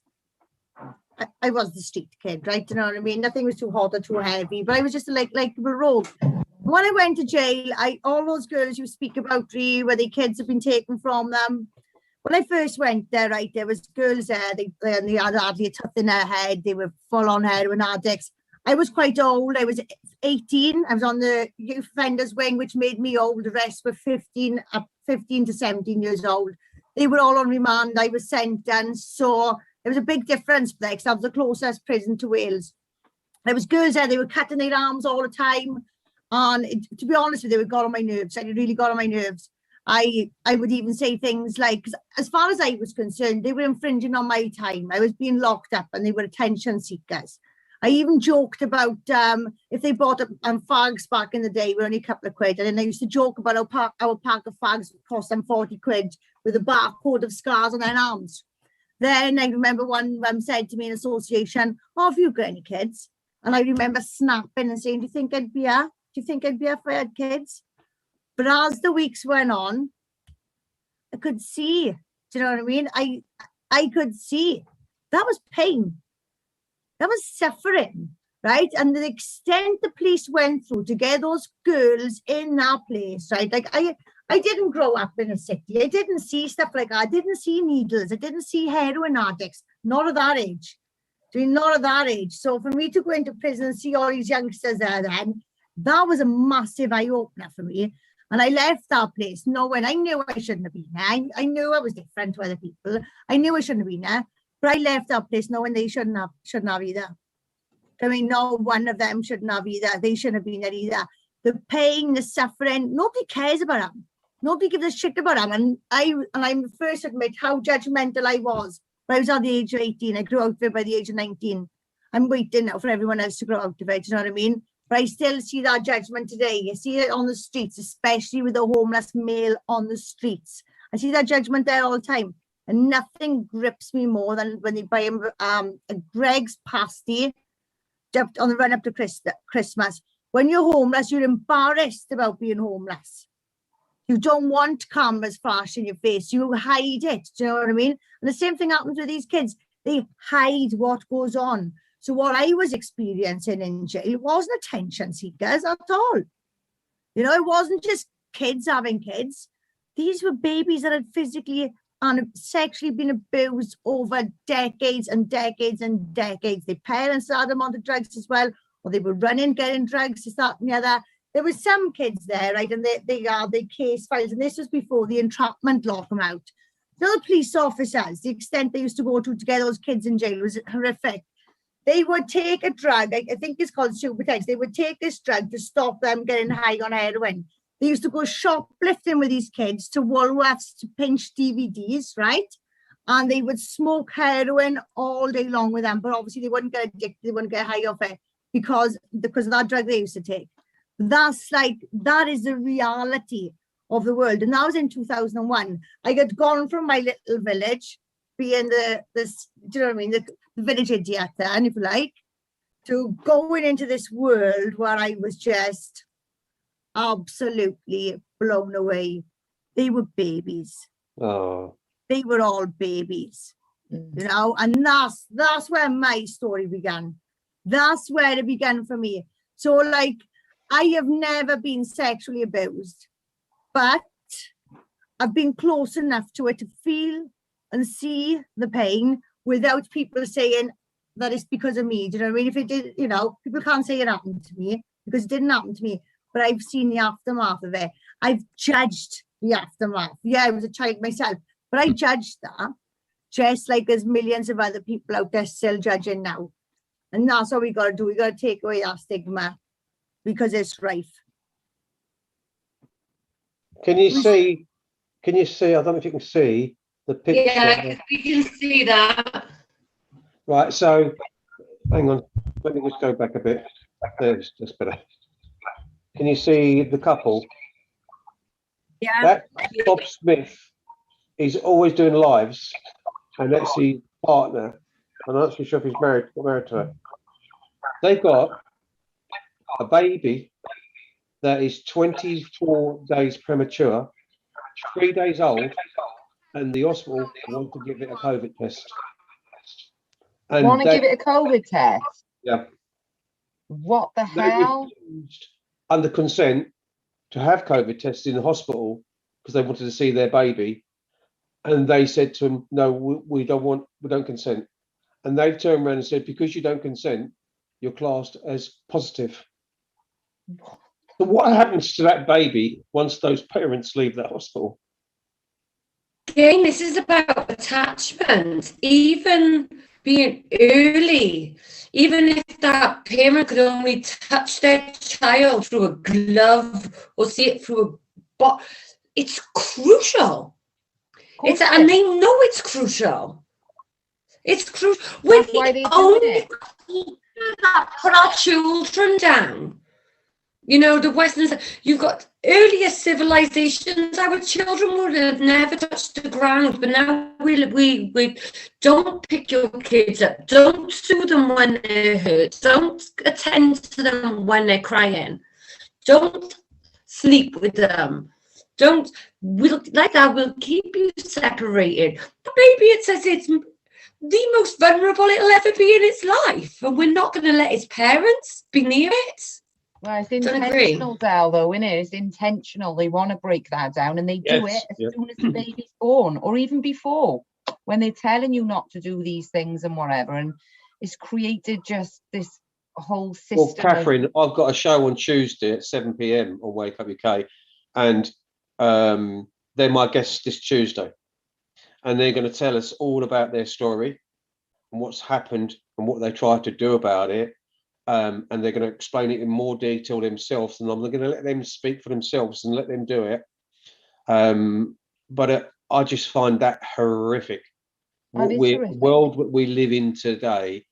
the street kid, right? You know what I mean? Nothing was too hot or too heavy, but I was just like a rogue. When I went to jail, all those girls you speak about, where the kids have been taken from them. When I first went there, right, there was girls there, they had hardly a tuft in their head, they were full on heroin addicts. I was quite old. I was 18. I was on the youth offenders wing, which made me old. The rest were 15 to 17 years old. They were all on remand. I was sentenced. So there was a big difference there because that was the closest prison to Wales. There was girls there, they were cutting their arms all the time. And to be honest with you, it got on my nerves. It really got on my nerves. I would even say things like, 'cause as far as I was concerned, they were infringing on my time. I was being locked up and they were attention seekers. I even joked about if they bought fags back in the day, were only a couple of quid. And then I used to joke about our pack of fags would cost them 40 quid with a barcode of scars on their arms. Then I remember one said to me in association, "Oh, have you got any kids?" And I remember snapping and saying, "Do you think I'd be here? Do you think I'd be here if I had kids?" But as the weeks went on, I could see, do you know what I mean? I could see that was pain. That was suffering, right? And the extent the police went through to get those girls in that place, right? Like I didn't grow up in a city. I didn't see stuff like that. I didn't see needles. I didn't see heroin addicts. Not at that age. Not at that age. So for me to go into prison and see all these youngsters there then, that was a massive eye-opener for me. And I left that place knowing I knew I shouldn't have been there. I knew I was different to other people. I knew I shouldn't have been there. But I left that place knowing they shouldn't have either. I mean, no one of them shouldn't have either. They shouldn't have been there either. The pain, the suffering, nobody cares about them. Nobody gives a shit about them. And I'm the first to admit how judgmental I was. When I was at the age of 18, I grew out of it by the age of 19. I'm waiting now for everyone else to grow out of it, you know what I mean? But I still see that judgment today. You see it on the streets, especially with the homeless male on the streets. I see that judgment there all the time. And nothing grips me more than when they buy a Greg's pasty just on the run up to Christmas. When you're homeless, you're embarrassed about being homeless. You don't want cameras flashing in your face. You hide it. Do you know what I mean? And the same thing happens with these kids. They hide what goes on. So what I was experiencing in jail wasn't attention seekers at all. You know, it wasn't just kids having kids. These were babies that had physically and sexually been abused over decades and decades and decades. Their parents had them onto drugs as well, or they were running, getting drugs, this, that, and the other. There were some kids there, right, and they are the case files, and this was before the entrapment law came out. You know, the police officers, the extent they used to go to get those kids in jail was horrific. They would take a drug, I think it's called Subutex. They would take this drug to stop them getting high on heroin. They used to go shoplifting with these kids to Woolworths to pinch DVDs, right? And they would smoke heroin all day long with them, but obviously they wouldn't get addicted, they wouldn't get high off it because of that drug they used to take. That is the reality of the world. And that was in 2001. I had gone from my little village, being do you know what I mean, the village idiot then, if you like, to going into this world where I was just absolutely blown away. They were babies. Oh. They were all babies, you know, and that's where my story began. That's where it began for me. So like, I have never been sexually abused, but I've been close enough to it to feel and see the pain without people saying that it's because of me. Do you know what I mean? If it did, you know, people can't say it happened to me because it didn't happen to me, but I've seen the aftermath of it. I've judged the aftermath. Yeah, I was a child myself, but I judged that just like there's millions of other people out there still judging now. And that's what we got to do. We got to take away that stigma because it's rife. Can you see, I don't know if you can see the picture. Yeah, we can see that. Right, so hang on, let me just go back a bit. There's just better. Can you see the couple? Yeah. That Bob Smith is always doing lives, and that's his partner. I'm not actually sure if he's married to her. They've got a baby that is 24 days premature, 3 days old, and the hospital want to give it a COVID test. And Want to give it a COVID test? Yeah. What the They hell? refused, under consent, to have COVID tests in the hospital because they wanted to see their baby, and they said to him, "No, we don't consent." And they've turned around and said, "Because you don't consent, you're classed as positive. So what happens to that baby once those parents leave the hospital? Again, this is about attachment. Even being early, even if that parent could only touch their child through a glove or see it through a box, it's crucial. And they know it's crucial. It's crucial. We're the only culture that put our children down. You know, the Western, you've got earlier civilizations, our children would have never touched the ground, but now we don't pick your kids up, don't soothe them when they're hurt, don't attend to them when they're crying, don't sleep with them, we'll keep you separated. The baby, it says it's the most vulnerable it'll ever be in its life, and we're not going to let its parents be near it. Well, it's intentional, Dal, though, isn't it? It's intentional. They want to break that down, and they do it as soon as the baby's born, or even before, when they're telling you not to do these things and whatever. And it's created just this whole system. Well, Catherine, I've got a show on Tuesday at 7 p.m. on Wake Up UK, and they're my guests this Tuesday, and they're going to tell us all about their story and what's happened and what they tried to do about it. And they're going to explain it in more detail themselves, and I'm going to let them speak for themselves and let them do it. But I just find that horrific. World that we live in today.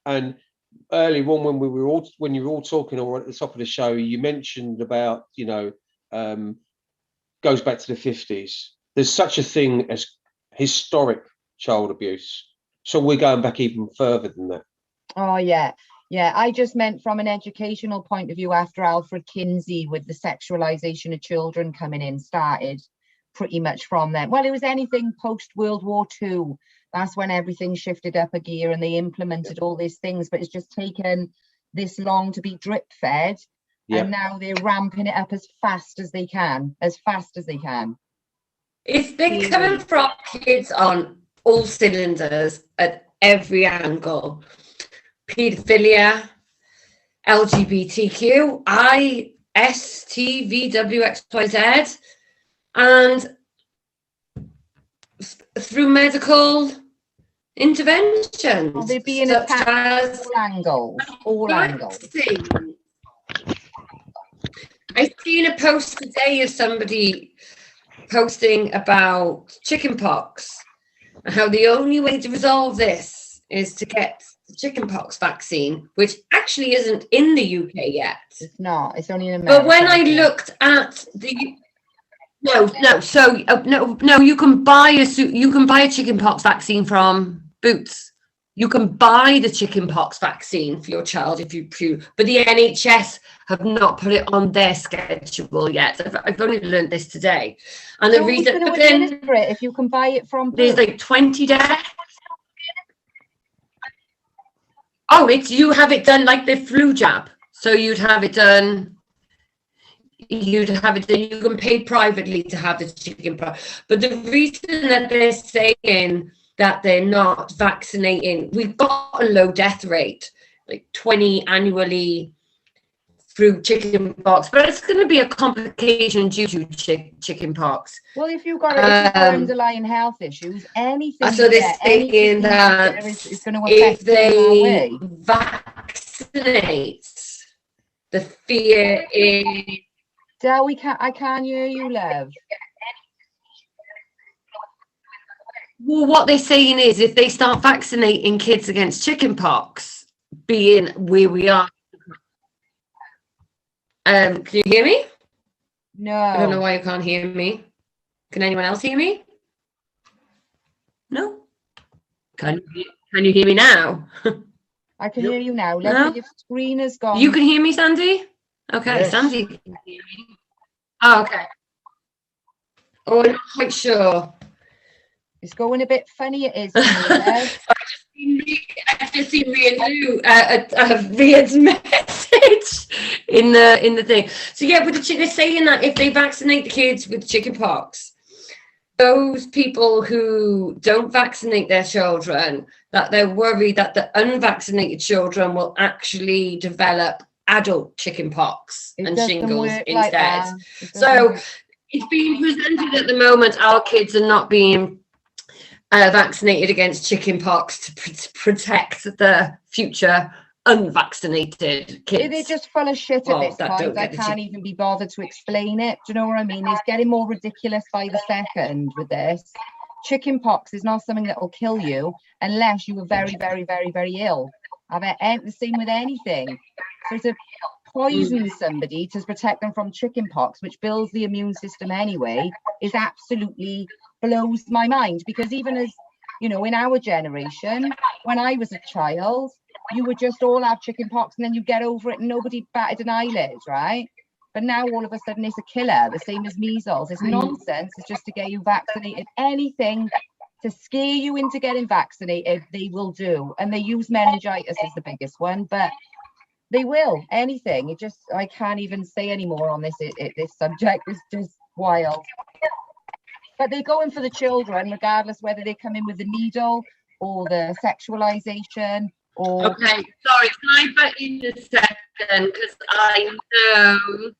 And early on, when you were all talking at the top of the show, you mentioned about, goes back to the 50s. There's such a thing as historic child abuse. So we're going back even further than that. Oh, yeah. Yeah, I just meant from an educational point of view, after Alfred Kinsey with the sexualization of children coming in started pretty much from then. Well, it was anything post-World War II. That's when everything shifted up a gear and they implemented all these things, but it's just taken this long to be drip fed. Yeah. And now they're ramping it up as fast as they can. It's been coming from kids on all cylinders at every angle. Paedophilia, LGBTQ, ISTVWXYZ, and through medical interventions. Well, they're being attacked all angles. I've seen a post today of somebody posting about chickenpox and how the only way to resolve this is to get the chickenpox vaccine, which actually isn't in the UK yet. It's not. It's only in America. But when I looked at the you can buy a chickenpox vaccine from Boots. You can buy the chickenpox vaccine for your child if you choose, but the NHS have not put it on their schedule yet. I've only learned this today, and the reason. But then, if you can buy it from Boots, there's like 20 days. Oh, you have it done like the flu jab. So you'd have it done. You can pay privately to have the chickenpox. But the reason that they're saying that they're not vaccinating, we've got a low death rate, like 20 annually through chickenpox, but it's going to be a complication due to chickenpox. Well, if you've got underlying health issues, anything. So they're saying that it's going to affect if they vaccinate, the fear is. Del, I can't hear you, love. Well, what they're saying is if they start vaccinating kids against chickenpox, being where we are. Can you hear me? No. I don't know why you can't hear me. Can anyone else hear me? No? Can you hear me now? I can hear you now. No? Your screen is gone. You can hear me, Sandy? Okay, yes. Sandy can hear me. Oh, okay. Oh, I'm not quite sure. It's going a bit funny, it is. I've just seen Rhian's message in the thing. So yeah, they're saying that if they vaccinate the kids with chickenpox, those people who don't vaccinate their children, that they're worried that the unvaccinated children will actually develop adult chickenpox It and doesn't shingles work instead. like that. It doesn't So work. it's being presented at the moment, our kids are not being vaccinated against chickenpox to protect the future unvaccinated kids. They're just full of shit Well, at this that point. don't I get the can't even be bothered to explain it. Do you know what I mean? It's getting more ridiculous by the second with this. Chicken pox is not something that will kill you unless you were very, very, very, very ill. The same with anything. So to poison somebody to protect them from chicken pox, which builds the immune system anyway, is absolutely blows my mind. Because even as, you know, in our generation, when I was a child, you would just all have chicken pox and then you get over it and nobody batted an eyelid, right? But now all of a sudden it's a killer, the same as measles. It's nonsense. It's just to get you vaccinated. Anything to scare you into getting vaccinated, they will do. And they use meningitis as the biggest one, but they will. Anything. It just, I can't even say any more on this. This subject is just wild. But they're going for the children, regardless whether they come in with the needle or the sexualization. Or... Okay, sorry, can I butt in a second? Because I know.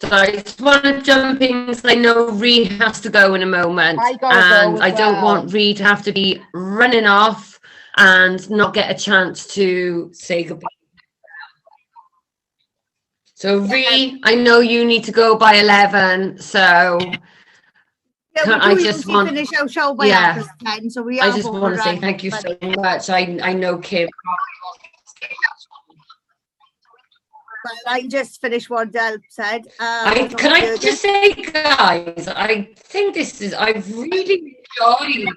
So I just want to jump in because I know Ree has to go in a moment. I gotta and go I as don't well. want Ree to have to be running off and not get a chance to say goodbye. So Ree, I know you need to go by 11, so Yeah, I we do just usually want- finish our show by yeah. 10, so we I have just want to say overrun, thank you but- so much. I know Kim. Well, I just finished what Del said. Can I just say, guys, I think I've really enjoyed.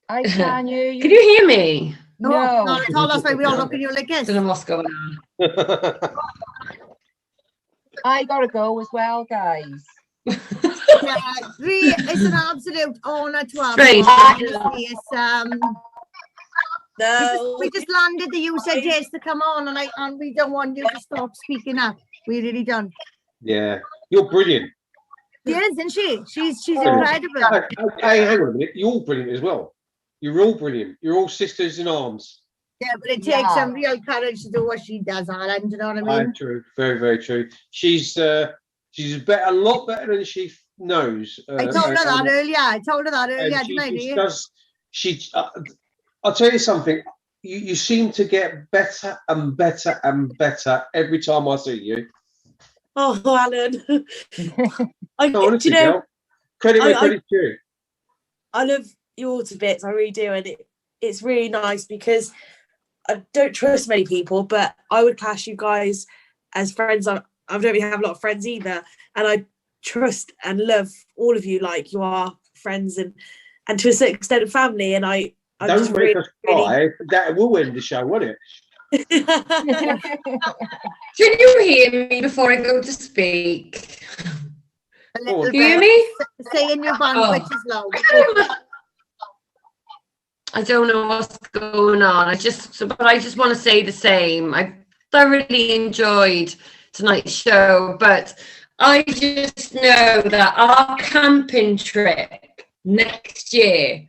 I can't hear you. Can you hear me? No, not at all. That's why we all look at you like this. I don't know what's going on. I gotta go as well, guys. Yeah, Ree, it's an absolute honour to have Strange. you. Honestly, it's, No. we just landed that you said yes to come on, and we don't want you to stop speaking up. We really don't. Yeah, you're brilliant. She is, isn't she? She's Brilliant. incredible. Hey, hang on a minute. You're all brilliant as well. You're all brilliant. You're all sisters in arms. Yeah, but it takes Yeah. some real courage to do what she does, Alan. Do you know what I mean? True. Very, very true. She's a lot better than she knows. I told her that earlier. and Didn't I, she Ree? does. I'll tell you something. You seem to get better and better and better every time I see you. Oh, Alan. No, honestly, do you know, girl. Credit where credit's due. I love you all to bits. I really do. And it's really nice because I don't trust many people, but I would class you guys as friends. I don't really have a lot of friends either. And I trust and love all of you like you are friends and to a certain extent family. And I Don't just make us cry. That will end the show, won't it? Can you hear me before I go to speak? A little Oh, Do you hear bit. me? Say in your band, Oh. which is loud. I don't know what's going on. I just want to say the same. I thoroughly enjoyed tonight's show, but I just know that our camping trip next year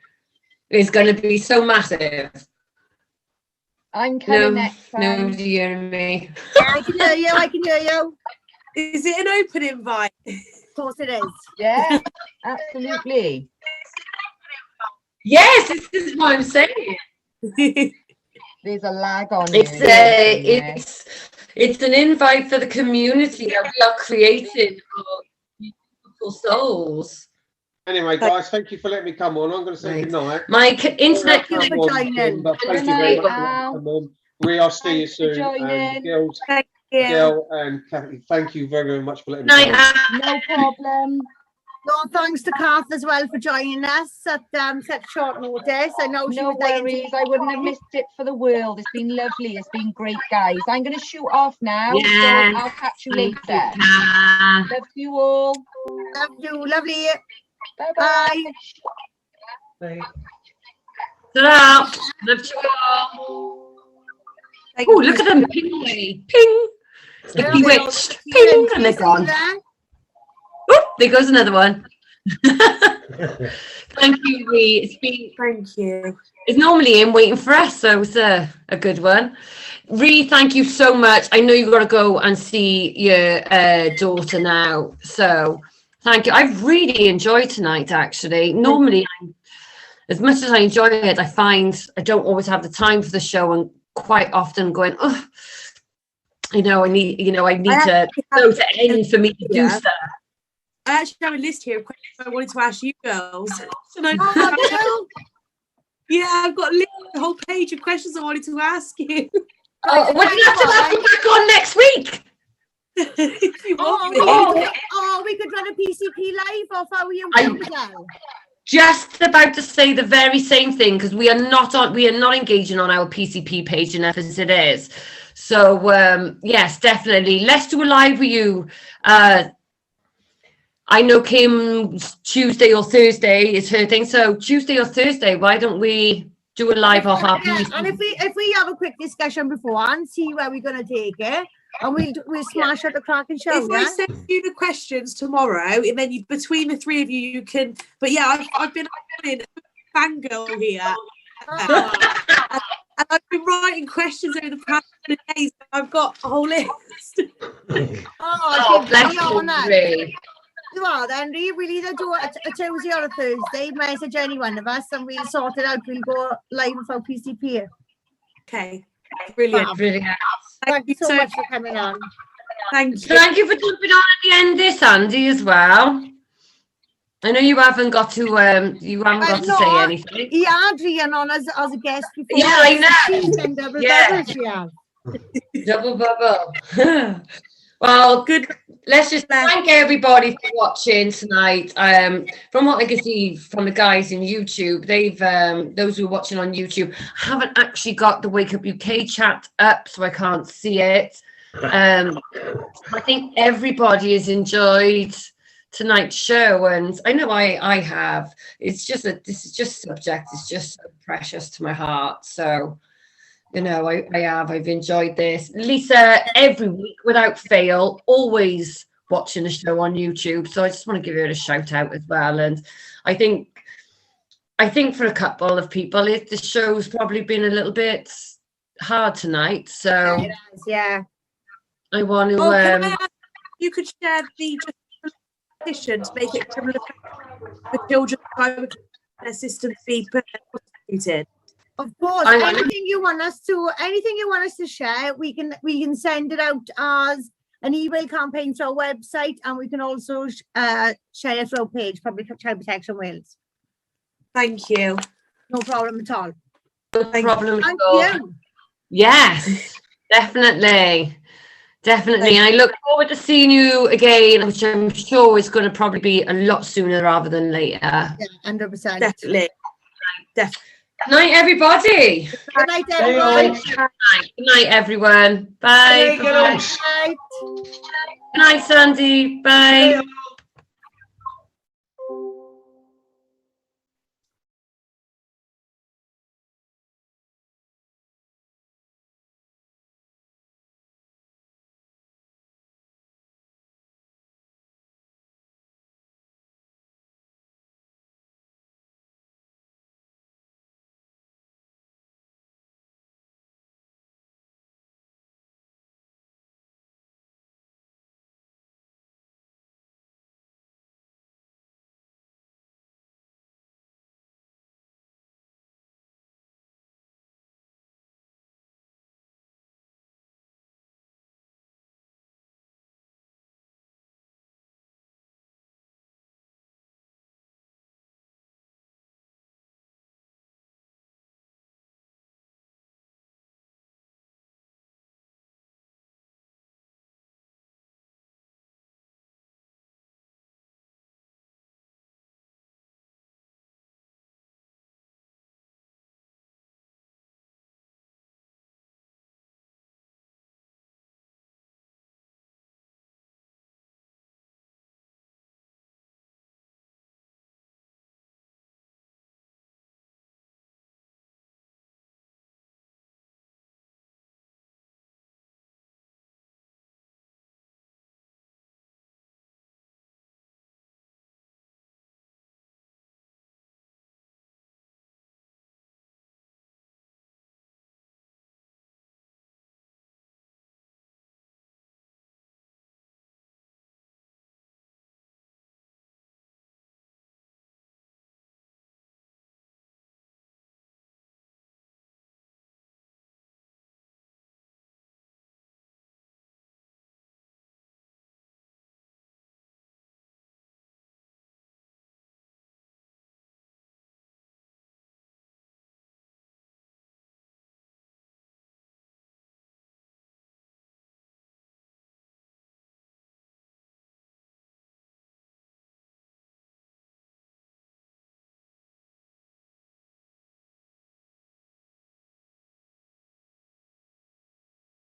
is going to be so massive. I'm coming No, next time. nobody hearing me. I can hear you. I can hear you. Is it an open invite? Of course it is. Yeah, absolutely. Yes, this is what I'm saying. There's a lag on It's you. it's an invite for the community that we are creating for beautiful souls. Anyway, guys, thank you for letting me come on. I'm going to say Right. good night. My internet. Thank you for joining. But thank Good you very night, much for letting me come on. Ree, I'll see you Thanks for soon. And joining. girls, Yeah. Gail and Kathy, thank you very, very much for letting me Night, come on. Anne. No problem. No, thanks to Kath as well for joining us at such short notice. I know she No was dying to worries. I wouldn't have missed it for the world. It's been lovely. It's been great, guys. I'm going to shoot off now. Yes. So I'll catch you Thank later. you, Anne. Love you all. Love you. Lovely. Bye-bye. Bye. Ta-da. Love you all. Thank Oh, you. look at them ping away. Ping. It's like bewitched. Ping, and they're gone. Oop, there goes another one. Thank you, Ree. Thank you. It's normally in waiting for us, so it's a good one. Ree, thank you so much. I know you've got to go and see your daughter now, so thank you. I've really enjoyed tonight, actually. Normally, as much as I enjoy it, I find I don't always have the time for the show, and quite often going, oh, I need to go to end for me to do stuff. I actually have a list here of questions I wanted to ask you girls. Yeah, I've got a whole page of questions I wanted to ask you. Oh, what do you have to have them back on next week? If you want me. We could run a PCP live off our YouTube channel. Just about to say the very same thing, because we are not engaging on our PCP page enough as it is. So yes, definitely. Let's do a live with you. I know Kim's Tuesday or Thursday is her thing. So Tuesday or Thursday, why don't we do a live off our PCP? And if we have a quick discussion beforehand, see where we're gonna take it, and we'll smash out the cracking show. If I send you the questions tomorrow, and then between the three of you can. But yeah, I've been in fangirl here. And I've been writing questions over the past 2 days. I've got a whole list. Bless you. Well, then we'll either do a Tuesday or a Thursday. Message any one of us, and we'll sort it out. We'll go live with our PCP. Okay, brilliant. Brilliant. Thank you so much for coming on. Thank you. Thank you for jumping on at the end there, Sandy, as well. I know you haven't got to say anything. He had Rian on as a guest before. Yeah, I know. Double Yeah. bubbles, Double bubble. Well, good. Let's just thank everybody for watching tonight. From what I can see from the guys in YouTube, they've those who are watching on YouTube haven't actually got the Wake Up UK chat up, so I can't see it. I think everybody has enjoyed tonight's show, and I know I have. It's just this is just subject. It's just so precious to my heart. So. I've enjoyed this. Lisa, every week without fail, always watching the show on YouTube. So I just want to give her a shout out as well. And I think for a couple of people, the show's probably been a little bit hard tonight. So yeah, I want to. You could share the petition to make it criminal for children their systems be prosecuted. Of course, anything you want us to share, we can send it out as an email campaign to our website, and we can also share it to our page, Public Child Protection Wales. Thank you. No problem at all. No problem Thank at all. you. Yes, definitely. Definitely. And I look forward to seeing you again, which I'm sure is going to probably be a lot sooner rather than later. Yeah, 100%. Definitely. Good night, everybody. Good night, everyone. Good night, everyone. Bye. Good night. Good night, Sandy. Bye.